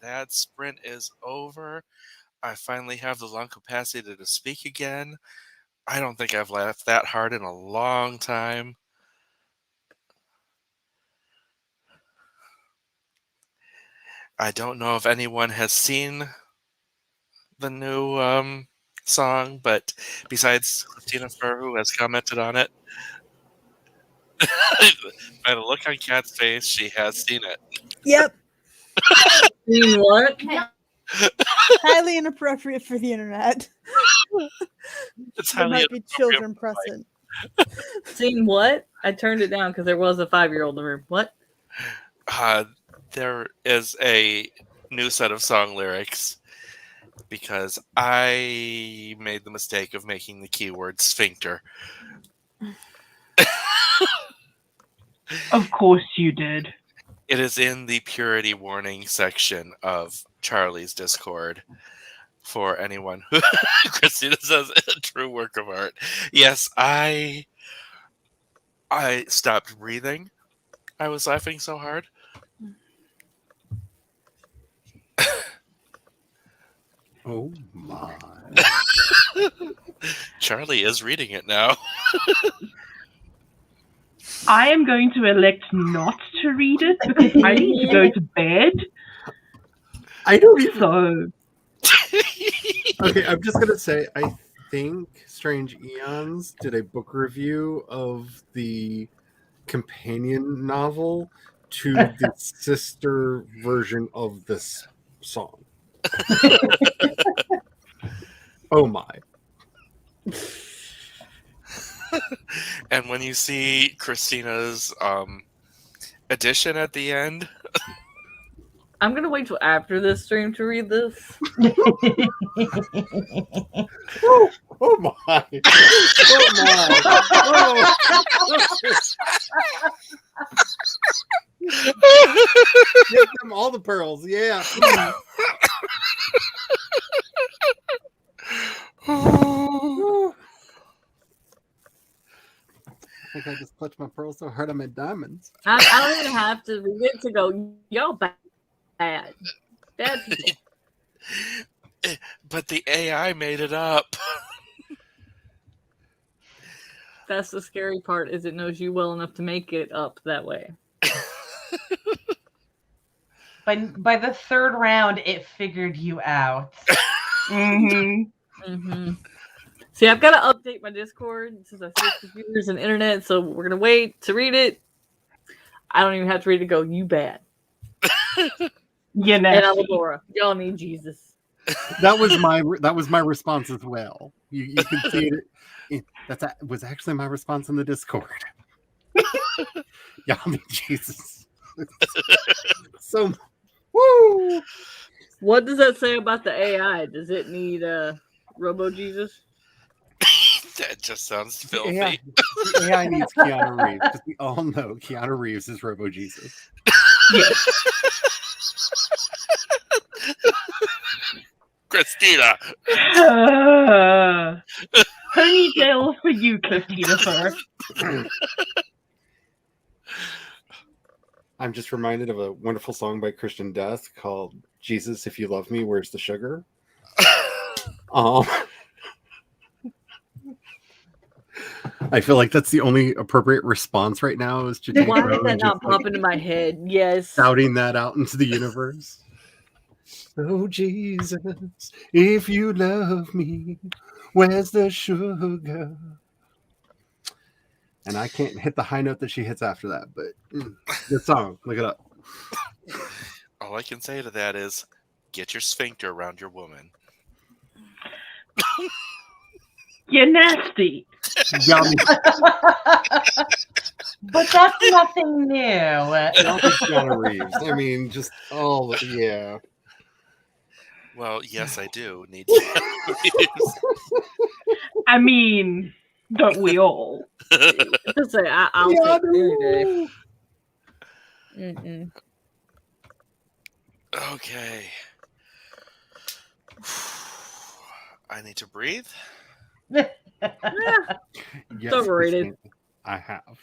that sprint is over. I finally have the lung capacity to speak again. I don't think I've laughed that hard in a long time. I don't know if anyone has seen the new song, but besides Tina Fur, who has commented on it, by the look on Kat's face, she has seen it. Yep. Seen what? Highly inappropriate for the internet. It's There highly might be children present. Seen what? I turned it down because there was a 5-year-old in the room. What? there is a new set of song lyrics because I made the mistake of making the keyword sphincter. Of course you did. It is in the purity warning section of Charlie's Discord for anyone who Christina says a true work of art. Yes, I stopped breathing. I was laughing so hard. Oh my. Charlie is reading it now. I am going to elect not to read it because I need to go to bed. I don't even. So, Okay, I'm just gonna say I think Strange Eons did a book review of the companion novel to the sister version of this song. Oh my. And when you see Christina's addition at the end, I'm gonna wait till after this stream to read this. Oh my. Oh my. Oh. Give them all the pearls, yeah. I think I just clutched my pearls so hard on my diamonds. I don't even have to read it to go, y'all bad. Bad people. but the AI made it up. That's the scary part, is it knows you well enough to make it up that way. By the third round, it figured you out. See, I've got to update my Discord since I switched computers and internet, so we're gonna wait to read it. I don't even have to read it. Go, you bad. you know. And Alabora, y'all need Jesus. That was my response as well. You can see it. That was actually my response in the Discord. Y'all need Jesus. So, woo! What does that say about the AI? Does it need Robo Jesus? That just sounds filthy. The AI needs Keanu Reeves because we all know Keanu Reeves is Robo Jesus. Yes. Christina. Ponytail for you, Christina Fur. I'm just reminded of a wonderful song by Christian Death called "Jesus, If You Love Me, Where's the Sugar?" I feel like that's the only appropriate response right now is to take Why a did row that and not just, pop into my head? Yes. shouting that out into the universe. Oh Jesus, if you love me, where's the sugar? And I can't hit the high note that she hits after that, but good song. Look it up. All I can say to that is, get your sphincter around your woman. You're nasty. Yummy. But that's nothing new. Keanu Reeves. I mean, just yeah. Well, yes, I do need to. I mean, don't we all? Just say, I'll take it any day. Okay. I need to breathe. Yeah. Yes, overrated. Christine, I have.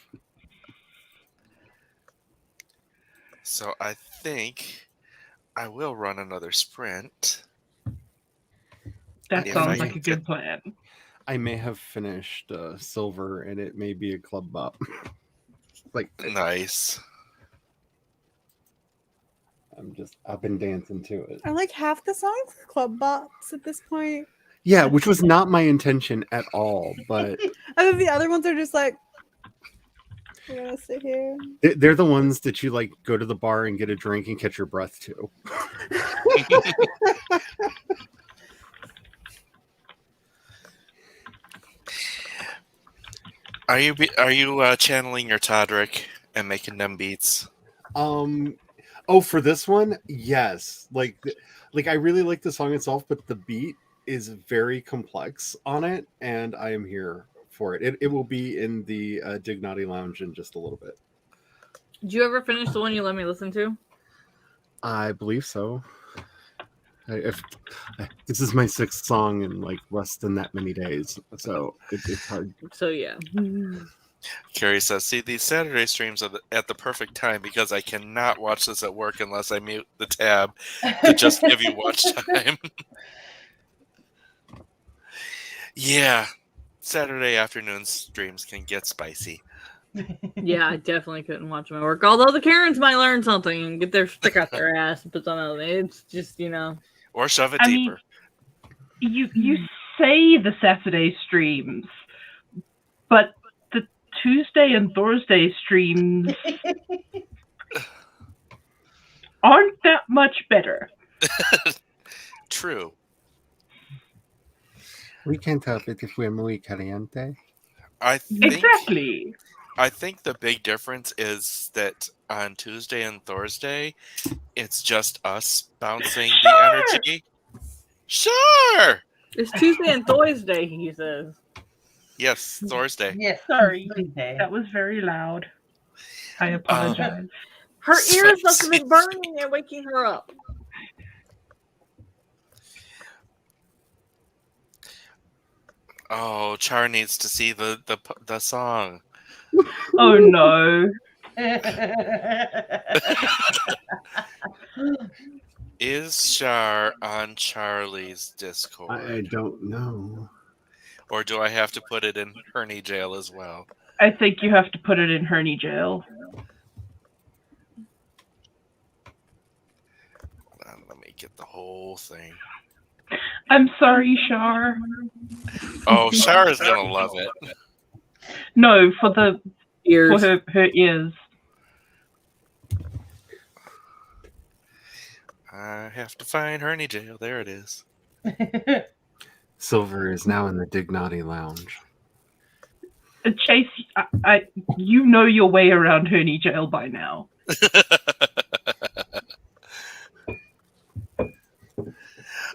So I think I will run another sprint. That If sounds I like can a good plan. I may have finished silver, and it may be a club bop. Like Nice. I'm just up and dancing to it. I like half the songs club bops at this point. Yeah, which was not my intention at all, but And then the other ones are just like, we're gonna sit here. they're the ones that you like go to the bar and get a drink and catch your breath to. Are you channeling your Todrick and making them beats? Oh, for this one, yes. Like I really like the song itself, but the beat is very complex on it, and I am here for it. It will be in the Dignity Lounge in just a little bit. Did you ever finish the one you let me listen to? I believe so. This is my 6th song in like less than that many days, so it's hard. So yeah. Carrie says, "See, these Saturday streams are at the perfect time because I cannot watch this at work unless I mute the tab to just give you watch time." Yeah, Saturday afternoon streams can get spicy. Yeah, I definitely couldn't watch them at work. Although the Karens might learn something and get their stick out their ass and put something on it. It's just, Or shove it I mean, deeper. you say the Saturday streams, but the Tuesday and Thursday streams aren't that much better. True. We can't help it if we're muy caliente. I think Exactly. I think the big difference is that on Tuesday and Thursday, it's just us bouncing Sure! the energy. Sure. It's Tuesday and Thursday, he says. Yes, Thursday. Yes, Sorry, Tuesday. that was very loud. I apologize. Her ears must have been burning and waking her up. Oh, Char needs to see the song. Oh no. Is Char on Charlie's Discord? I don't know. Or do I have to put it in Herney Jail as well? I think you have to put it in Herney Jail. Let me get the whole thing. I'm sorry, Shar. Oh, Char is gonna love it. No, for Ears. her ears. I have to find Herney Jail. There it is. Silver is now in the Dignity Lounge. Chase, you know your way around Herney Jail by now.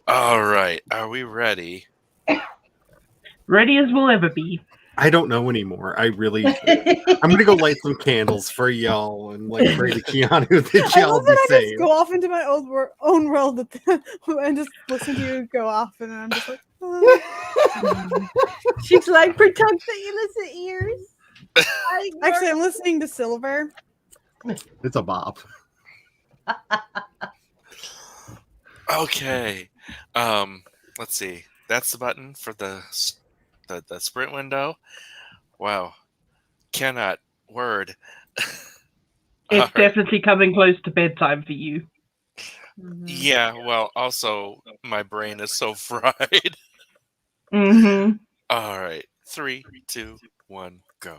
All right, are we ready? Ready as we'll ever be. I don't know anymore. I'm gonna go light some candles for y'all and like pray to Keanu that I y'all love be that I just saved. go off into my own world and just listen to you go off, and I'm just like, oh. She's like, protect the innocent ears. Actually, I'm listening to Silver. It's a bop. Okay. Let's see. That's the button for the sprint window. Wow. Cannot word. It's definitely coming close to bedtime for you. Yeah, well, also my brain is so fried. Mm-hmm. All right. 3, 2, 1, go.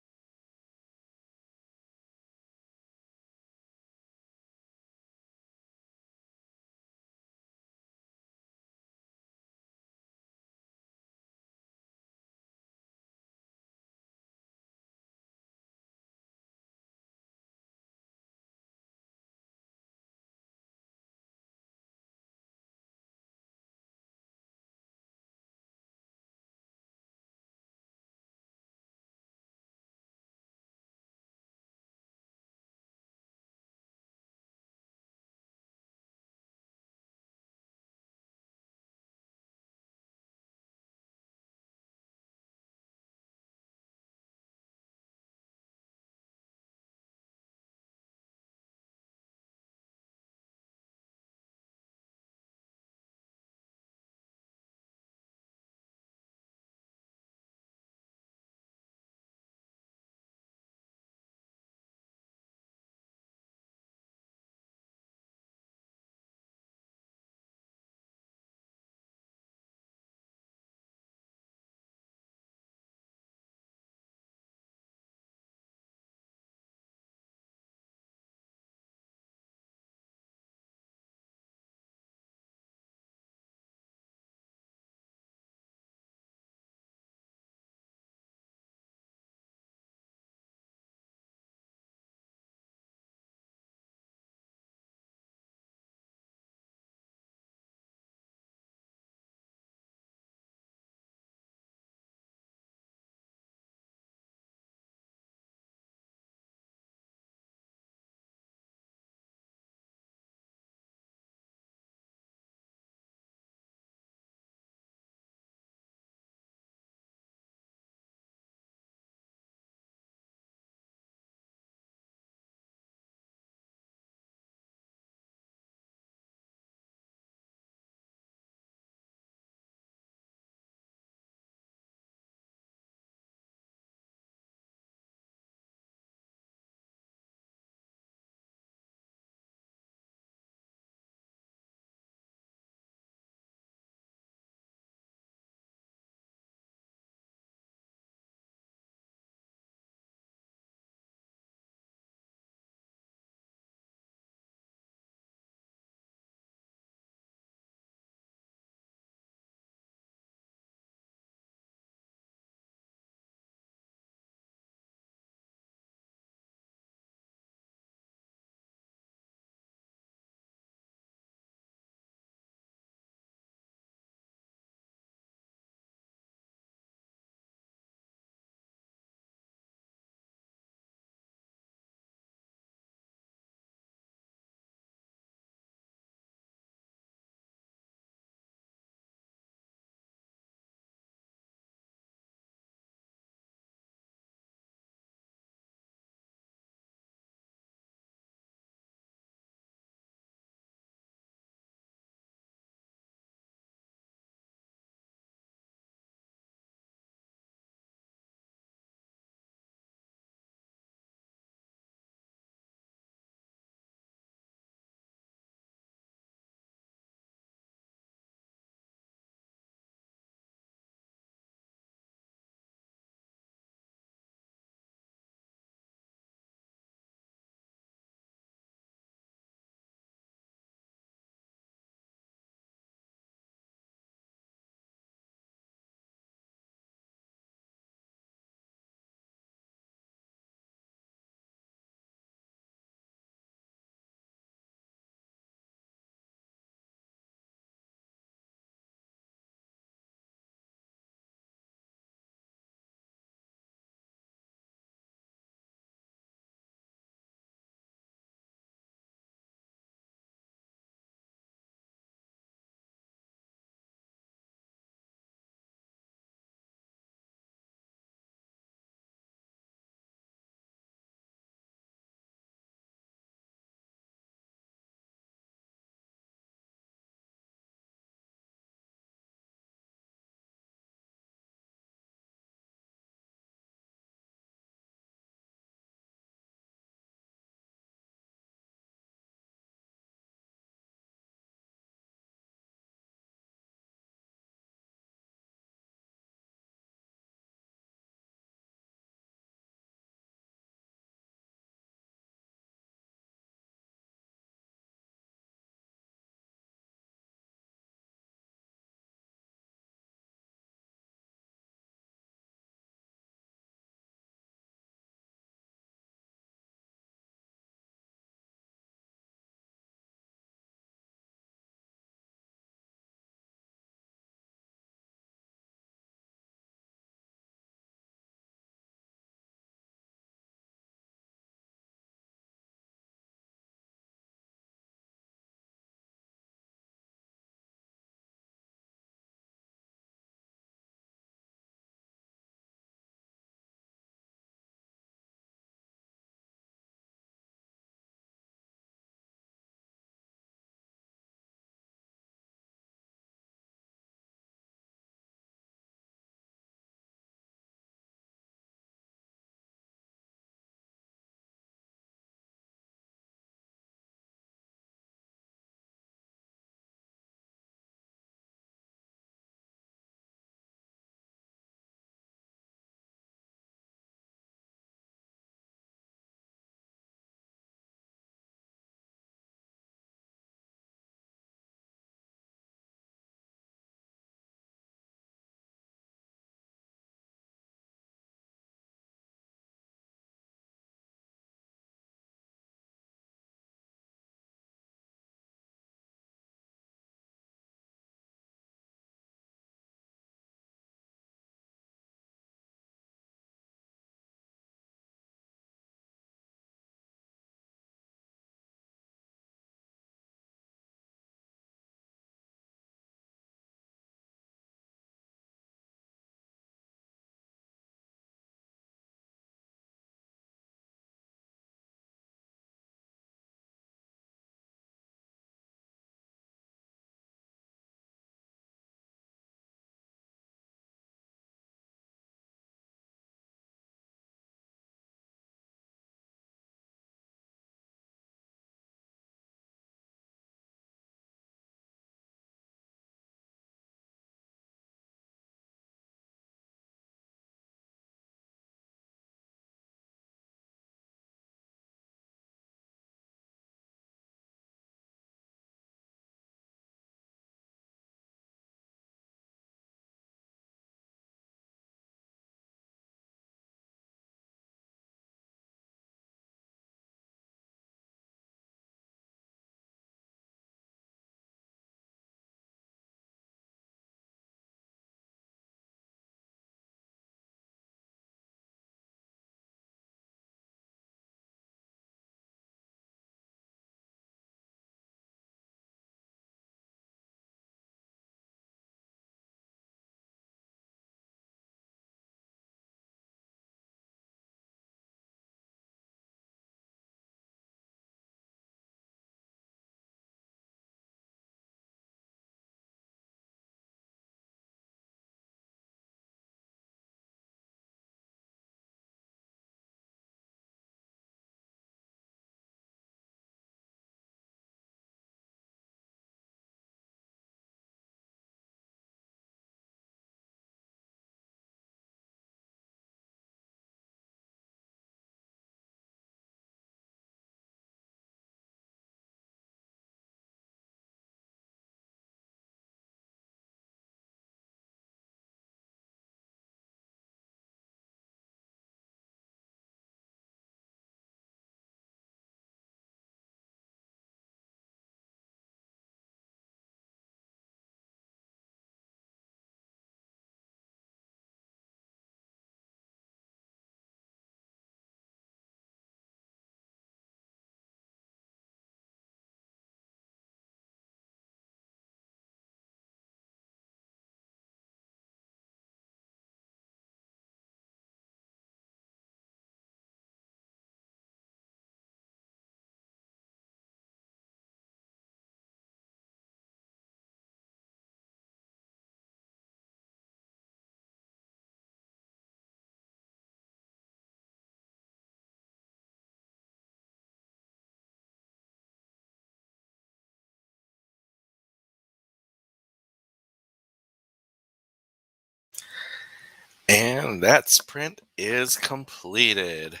And that sprint is completed.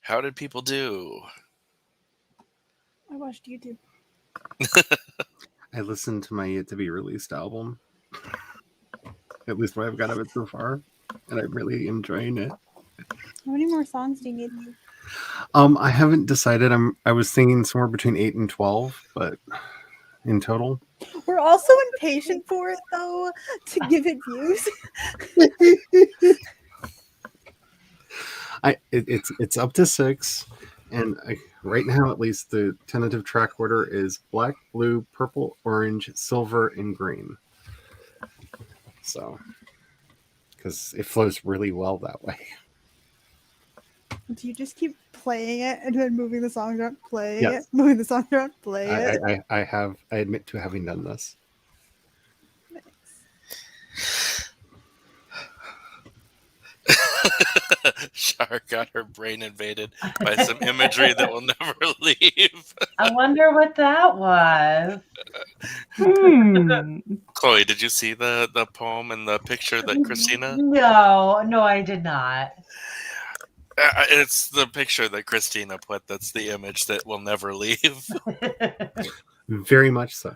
How did people do? I watched YouTube. I listened to my yet to be released album. At least what I've got of it so far, and I'm really enjoying it. How many more songs do you need? I haven't decided. I was thinking somewhere between 8 and 12, but in total. We're also impatient for it though to give it views. It's up to 6, and right now at least the tentative track order is black, blue, purple, orange, silver, and green. So, because it flows really well that way. Do you just keep playing it and then moving the songs around, playing Yes. it, moving the songs around, play it? I admit to having done this. Shar got her brain invaded by some imagery that will never leave. I wonder what that was. Chloe, did you see the poem and the picture that Christina? No, I did not. It's the picture that Christina put. That's the image that will never leave. Very much so.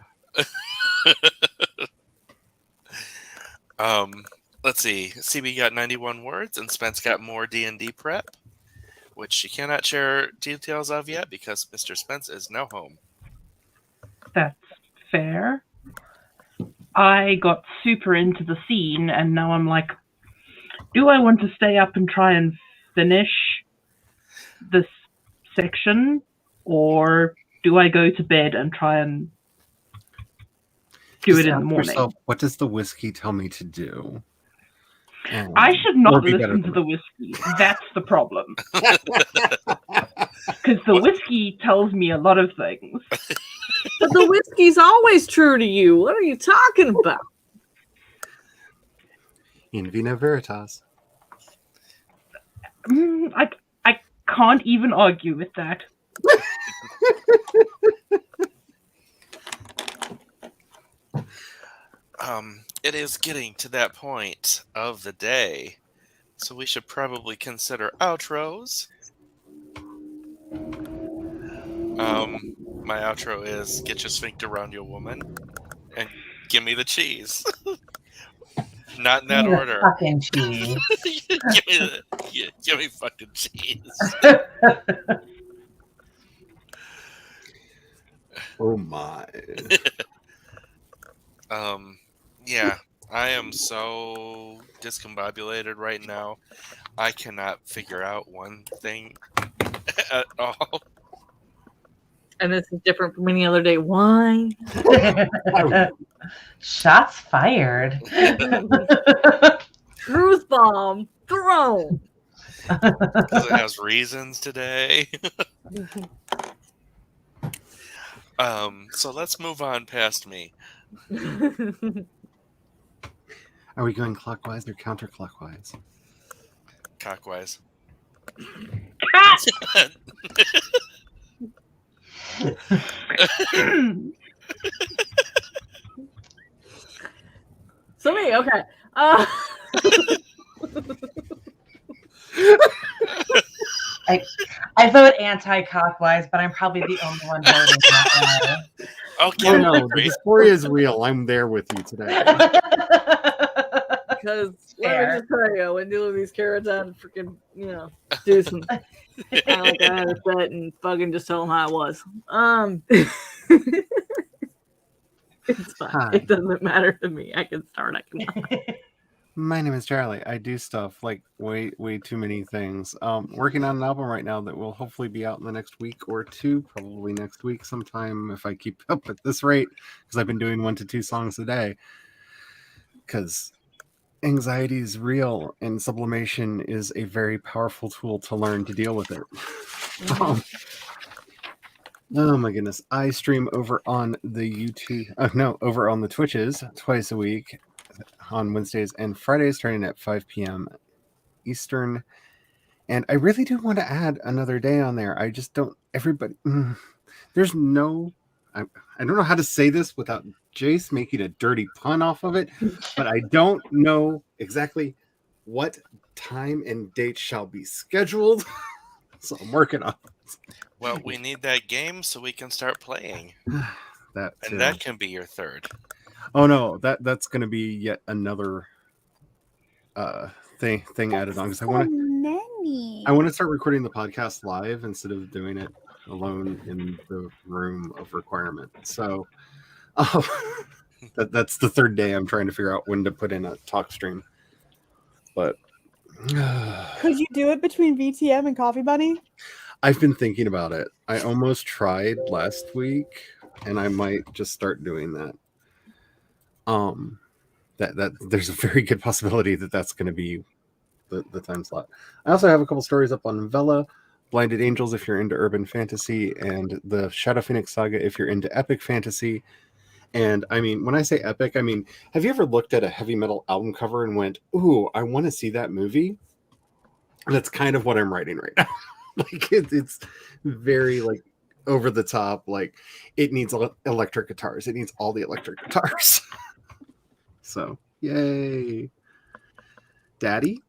Let's see. CB got 91 words, and Spence got more D&D prep, which she cannot share details of yet because Mr. Spence is now home. That's fair. I got super into the scene, and now I'm like, do I want to stay up and try and finish this section, or do I go to bed and try and do it in the Ask morning? yourself, what does the whiskey tell me to do? And I should or not be better listen to than the whiskey. That's the problem. Because the whiskey tells me a lot of things. But the whiskey's always true to you. What are you talking about? in vino veritas. I can't even argue with that. It is getting to that point of the day, so we should probably consider outros. My outro is get your sphincter around your woman and give me the cheese. Not in that Give me the order. Fucking cheese. give me fucking cheese. Oh my. Yeah, I am so discombobulated right now. I cannot figure out one thing at all. And this is different from any other day. Why? Shots fired. Truth bomb thrown. Because it has reasons today. So let's move on past me. Are we going clockwise or counterclockwise? Cockwise. So me, okay. I vote anti-clockwise, but I'm probably the only one voting that way. Okay. Oh no, the dysphoria is real. I'm there with you today. Because let Fair. me just tell you, when dealing with these carrots, I'd freaking, do some act like I had a set and fucking just tell them how it was. It's fine. Hi. It doesn't matter to me. I can start. I can. My name is Charlie. I do stuff like way too many things. Working on an album right now that will hopefully be out in the next week or two, probably next week sometime if I keep up at this rate, because I've been doing 1 to 2 songs a day. Because anxiety is real, and sublimation is a very powerful tool to learn to deal with it. Oh my goodness. I stream over on the YouTube, over on the Twitches twice a week on Wednesdays and Fridays, starting at 5 p.m. Eastern. And I really do want to add another day on there. I just don't, there's no, I don't know how to say this without Jace making a dirty pun off of it, but I don't know exactly what time and date shall be scheduled. So I'm working on Well, we need that game so we can start playing. that. And that can be your third. Oh no, that's going to be yet another thing added on, because So many. I want to start recording the podcast live instead of doing it alone in the room of requirement. So that's the third day I'm trying to figure out when to put in a talk stream. But Could you do it between VTM and Coffee Bunny? I've been thinking about it. I almost tried last week, and I might just start doing that. That there's a very good possibility that that's going to be the time slot. I also have a couple stories up on Vela, Blinded Angels if you're into urban fantasy, and the Shadow Phoenix Saga if you're into epic fantasy. And I mean, when I say epic, I mean, have you ever looked at a heavy metal album cover and went, "Ooh, I want to see that movie"? That's kind of what I'm writing right now. Like it's very like over the top. Like it needs electric guitars. It needs all the electric guitars. So yay, Daddy.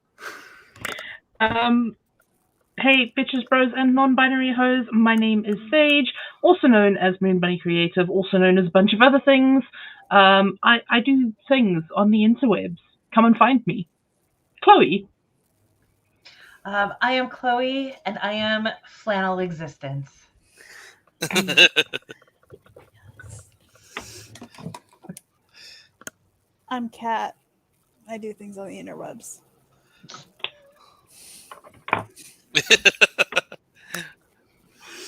Hey, bitches, bros, and non-binary hoes. My name is Sage, also known as Moon Bunny Creative, also known as a bunch of other things. I do things on the interwebs. Come and find me. Chloe. I am Chloe, and I am Flannel Existence. I'm Kat. I do things on the interwebs.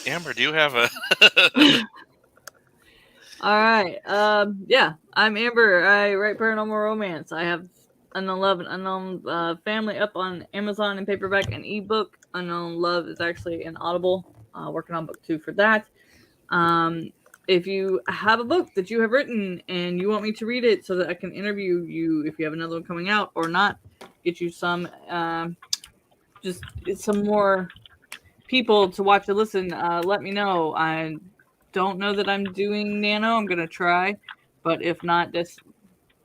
Amber, do you have a All right. Yeah, I'm Amber. I write paranormal romance. I have Unknown Love and Unknown Family up on Amazon in paperback and ebook. Unknown Love is actually an Audible. Working on book 2 for that. If you have a book that you have written and you want me to read it so that I can interview you if you have another one coming out or not, get you some just some more people to watch and listen, let me know. I don't know that I'm doing Nano. I'm going to try. But if not, this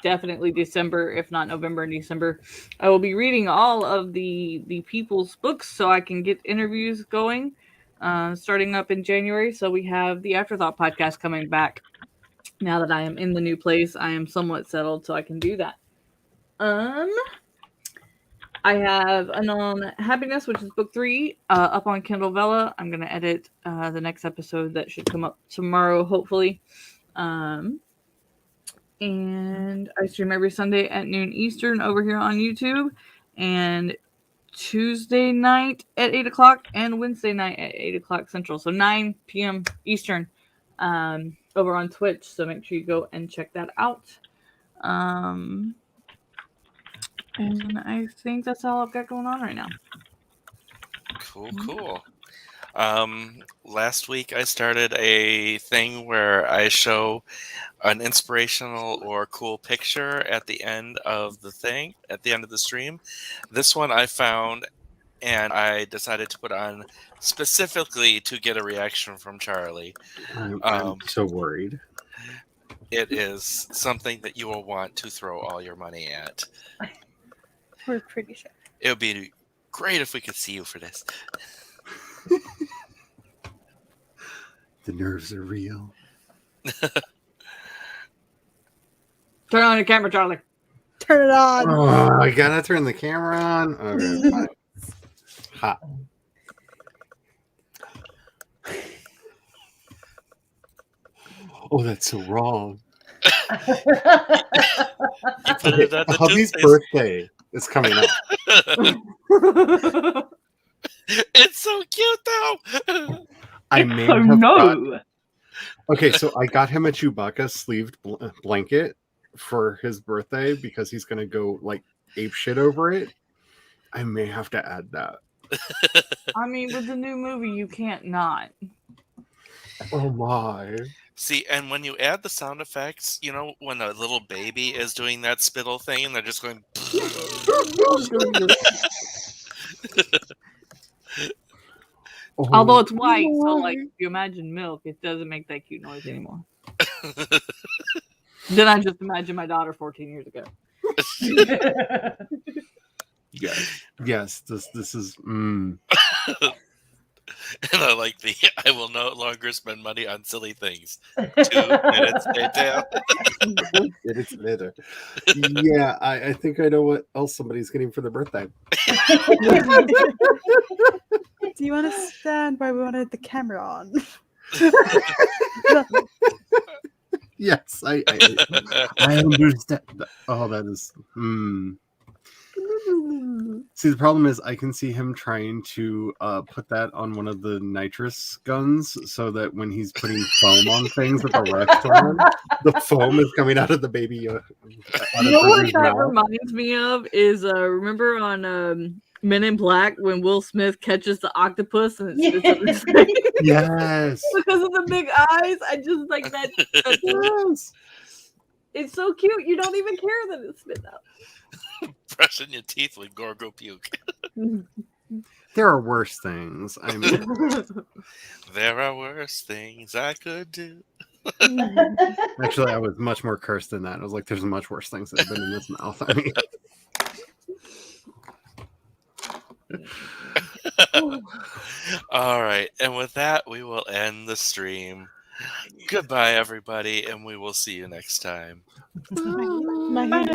definitely December, if not November and December, I will be reading all of the people's books so I can get interviews going, starting up in January. So we have the Afterthought podcast coming back. Now that I am in the new place, I am somewhat settled, so I can do that. I have Unknown Happiness, which is book 3, up on Kindle Vella. I'm going to edit the next episode that should come up tomorrow, hopefully. And I stream every Sunday at noon Eastern over here on YouTube. And Tuesday night at 8 o'clock and Wednesday night at 8 o'clock Central. So 9 p.m. Eastern over on Twitch. So make sure you go and check that out. And I think that's all I've got going on right now. Cool. Last week I started a thing where I show an inspirational or cool picture at the end of the thing, at the end of the stream. This one I found and I decided to put on specifically to get a reaction from Charlie. I'm so worried. It is something that you will want to throw all your money at. We're pretty sure. It would be great if we could see you for this. The nerves are real. Turn on your camera, Charlie. Turn it on. Oh, I gotta turn the camera on. Okay, fine. Hot. Oh, that's so wrong. You put it at the Hubby's toothpaste. birthday is coming up. It's so cute, though. I may Oh have no! got- Okay, so I got him a Chewbacca sleeved blanket for his birthday because he's gonna go like ape shit over it. I may have to add that. I mean, with the new movie, you can't not. Oh my! See, and when you add the sound effects, you know, when a little baby is doing that spittle thing and they're just going. Oh, Although it's white, so like if you imagine milk, it doesn't make that cute noise anymore. Then I just imagine my daughter 14 years ago. Yes. This is. And I like I will no longer spend money on silly things. 2 minutes later. It's later. Yeah, I think I know what else somebody's getting for their birthday. Do you want to stand where we wanted the camera on? Yes, I understand. Oh, that is. See, the problem is I can see him trying to put that on one of the nitrous guns so that when he's putting foam on things at the restaurant, the foam is coming out of the baby. Out You of know what Birdie's that mouth. reminds me of is remember on Men in Black when Will Smith catches the octopus and it spits up his face Yes. because of the big eyes. I just like that. Yes. It's so cute. You don't even care that it spits out. Brushing your teeth with Gorgo puke. There are worse things. I mean, There are worse things I could do. actually, I was much more cursed than that. I was like, there's much worse things that have been in his mouth. I mean, All right. And with that, we will end the stream. Goodbye, everybody, and we will see you next time. My hand